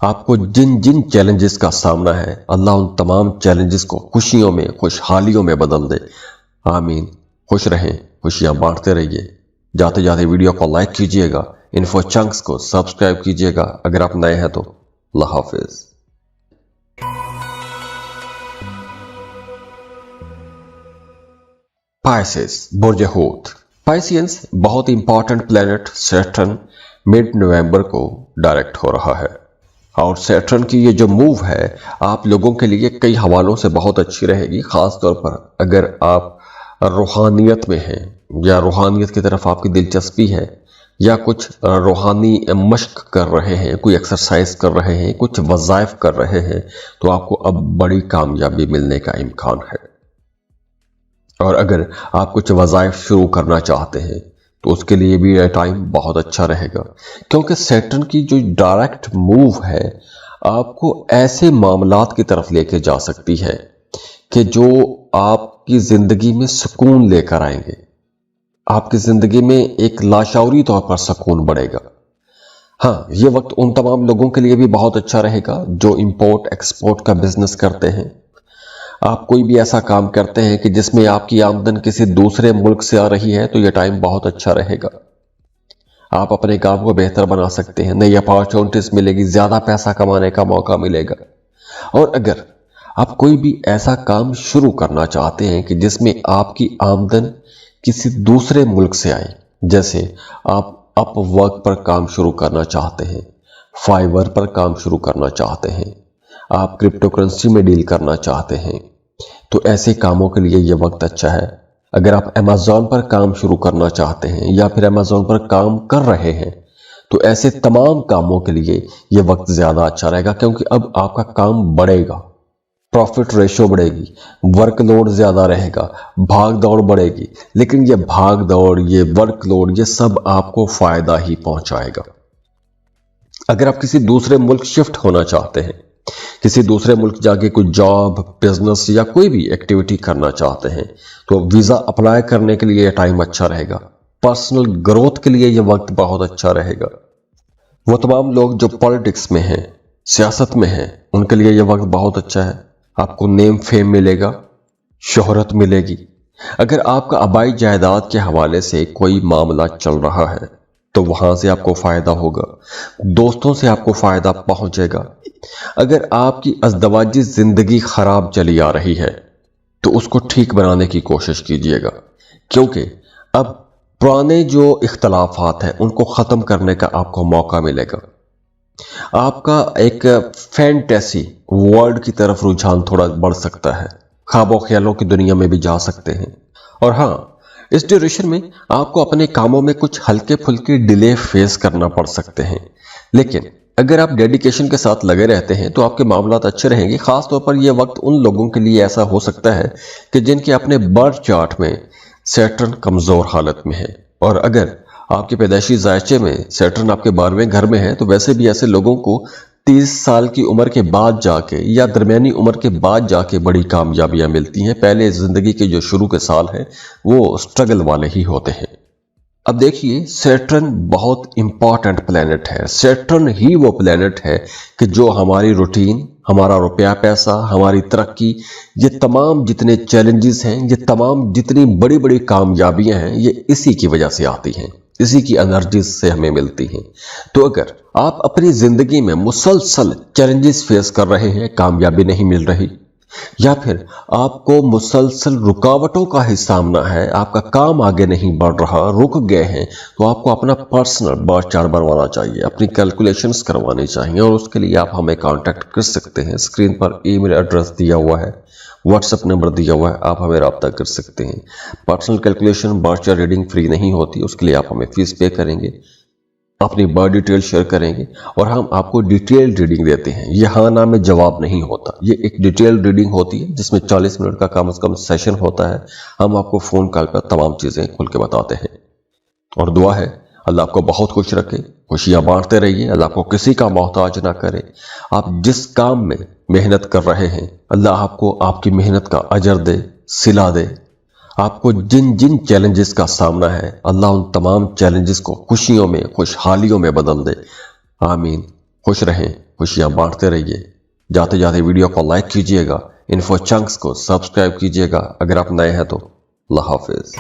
आपको जिन जिन चैलेंजेस का सामना है, अल्लाह उन तमाम चैलेंजेस को खुशियों में, खुशहालियों में बदल दे। आमीन। खुश रहें, खुशियां बांटते रहिए। जाते जाते वीडियो को लाइक कीजिएगा, इन्फो चंक्स को सब्सक्राइब कीजिएगा अगर आप नए हैं तो। अल्लाह हाफिज। पाइसेस, बुर्ज हूत। पाइसियंस बहुत इंपॉर्टेंट प्लेनेट सैटर्न मिड नवंबर को डायरेक्ट हो रहा है, और सैटर्न की ये जो मूव है आप लोगों के लिए कई हवालों से बहुत अच्छी रहेगी। ख़ास तौर पर अगर आप रूहानियत में हैं या रूहानियत की तरफ आपकी दिलचस्पी है, या कुछ रूहानी मश्क कर रहे हैं, कोई एक्सरसाइज कर रहे हैं, कुछ वज़ाइफ कर रहे हैं, तो आपको अब बड़ी कामयाबी मिलने का इम्कान है। और अगर आप कुछ वज़ाइफ शुरू करना चाहते हैं तो उसके लिए भी यह टाइम बहुत अच्छा रहेगा, क्योंकि सैटर्न की जो डायरेक्ट मूव है आपको ऐसे मामलात की तरफ लेके जा सकती है कि जो आपकी ज़िंदगी में सुकून लेकर आएंगे। आपकी ज़िंदगी में एक लाशऊरी तौर पर सुकून बढ़ेगा। हाँ, ये वक्त उन तमाम लोगों के लिए भी बहुत अच्छा रहेगा जो इंपोर्ट एक्सपोर्ट का बिजनेस करते हैं। आप कोई भी ऐसा काम करते हैं कि जिसमें आपकी आमदन किसी दूसरे मुल्क से आ रही है, तो यह टाइम बहुत अच्छा रहेगा। आप अपने काम को बेहतर बना सकते हैं, नई अपॉर्चुनिटीज मिलेगी, ज्यादा पैसा कमाने का मौका मिलेगा। और अगर आप कोई भी ऐसा काम शुरू करना चाहते हैं कि जिसमें आपकी आमदन किसी दूसरे मुल्क से आए, जैसे आप अपवर्क पर काम शुरू करना चाहते हैं, फाइवर पर काम शुरू करना चाहते हैं, आप क्रिप्टो करेंसी में डील करना चाहते हैं, तो ऐसे कामों के लिए यह वक्त अच्छा है। अगर आप अमेज़न पर काम शुरू करना चाहते हैं या फिर अमेज़न पर काम कर रहे हैं, तो ऐसे तमाम कामों के लिए यह वक्त ज़्यादा अच्छा रहेगा, क्योंकि अब आपका काम बढ़ेगा, प्रॉफिट रेशो बढ़ेगी, वर्कलोड ज़्यादा रहेगा, भाग दौड़ बढ़ेगी। लेकिन ये भाग दौड़, ये वर्कलोड, ये सब आपको फ़ायदा ही पहुंचाएगा। अगर आप किसी दूसरे मुल्क शिफ्ट होना चाहते हैं, किसी दूसरे मुल्क जाके कोई जॉब, बिजनेस या कोई भी एक्टिविटी करना चाहते हैं, तो वीज़ा अप्लाई करने के लिए यह टाइम अच्छा रहेगा। पर्सनल ग्रोथ के लिए यह वक्त बहुत अच्छा रहेगा। वो तमाम लोग जो पॉलिटिक्स में हैं, सियासत में हैं, उनके लिए यह वक्त बहुत अच्छा है। आपको नेम फेम मिलेगा, शोहरत मिलेगी। अगर आपका आबाई जायदाद के हवाले से कोई मामला चल रहा है तो वहां से आपको फायदा होगा, दोस्तों से आपको फायदा पहुंचेगा। अगर आपकी अज़दवाजी जिंदगी खराब चली आ रही है तो उसको ठीक बनाने की कोशिश कीजिएगा, क्योंकि अब पुराने जो इख्तलाफात हैं उनको ख़त्म करने का आपको मौका मिलेगा। आपका एक फैंटेसी वर्ल्ड की तरफ रुझान थोड़ा बढ़ सकता है, ख्वाबों ख्यालों की दुनिया में भी जा सकते हैं। और हाँ, इस ड्यूरेशन में आपको अपने कामों में कुछ हल्के फुल्के डिले फेस करना पड़ सकते हैं, लेकिन अगर आप डेडिकेशन के साथ लगे रहते हैं तो आपके मामलात अच्छे रहेंगे। खास तौर पर यह वक्त उन लोगों के लिए ऐसा हो सकता है कि जिनके अपने बर्थ चार्ट में सैटर्न कमजोर हालत में है, और अगर आपके पैदाइशी जायचे में सैटर्न आपके 12वें घर में है, तो वैसे भी ऐसे लोगों को 30 साल की उम्र के बाद जाके या दरमियानी उम्र के बाद जाके बड़ी कामयाबियां मिलती हैं। पहले जिंदगी के जो शुरू के साल हैं वो स्ट्रगल वाले ही होते हैं। अब देखिए, सैटर्न बहुत इंपॉर्टेंट प्लेनेट है। सैटर्न ही वो प्लेनेट है कि जो हमारी रूटीन, हमारा रुपया पैसा, हमारी तरक्की, ये तमाम जितने चैलेंजेस हैं, ये तमाम जितनी बड़ी बड़ी कामयाबियां हैं, ये इसी की वजह से आती हैं, इसी की एनर्जी से हमें मिलती हैं। तो अगर आप अपनी जिंदगी में मुसलसल चैलेंजेस फेस कर रहे हैं, कामयाबी नहीं मिल रही, या फिर आपको मुसलसल रुकावटों का ही सामना है, आपका काम आगे नहीं बढ़ रहा, रुक गए हैं, तो आपको अपना पर्सनल बर्थ चार्ट बनवाना चाहिए, अपनी कैलकुलेशंस करवानी चाहिए। और उसके लिए आप हमें कांटेक्ट कर सकते हैं। स्क्रीन पर ईमेल एड्रेस दिया हुआ है, व्हाट्सएप नंबर दिया हुआ है, आप हमें रब्ता कर सकते हैं। Personal calculation, birth chart reading free नहीं होती, उसके लिए आप हमें फीस पे करेंगे, अपनी बर्थ डिटेल शेयर करेंगे और हम आपको डिटेल रीडिंग देते हैं। यह हाँ ना में जवाब नहीं होता, ये एक डिटेल रीडिंग होती है जिसमें 40 मिनट का कम से कम सेशन होता है। हम आपको फोन कॉल पर तमाम चीजें खुल के बताते हैं। और दुआ है अल्लाह आपको बहुत खुश रखे, खुशियां बांटते रहिए, अल्लाह आपको किसी का मोहताज ना करे। आप जिस काम में मेहनत कर रहे हैं, अल्लाह आपको आपकी मेहनत का अजर दे, सिला दे। आपको जिन जिन चैलेंजेस का सामना है, अल्लाह उन तमाम चैलेंजेस को खुशियों में, खुशहालियों में बदल दे। आमीन। खुश रहें, खुशियां बांटते रहिए। जाते जाते वीडियो को लाइक कीजिएगा, इन्फो चंक्स को सब्सक्राइब कीजिएगा अगर आप नए हैं तो। अल्लाह हाफिज।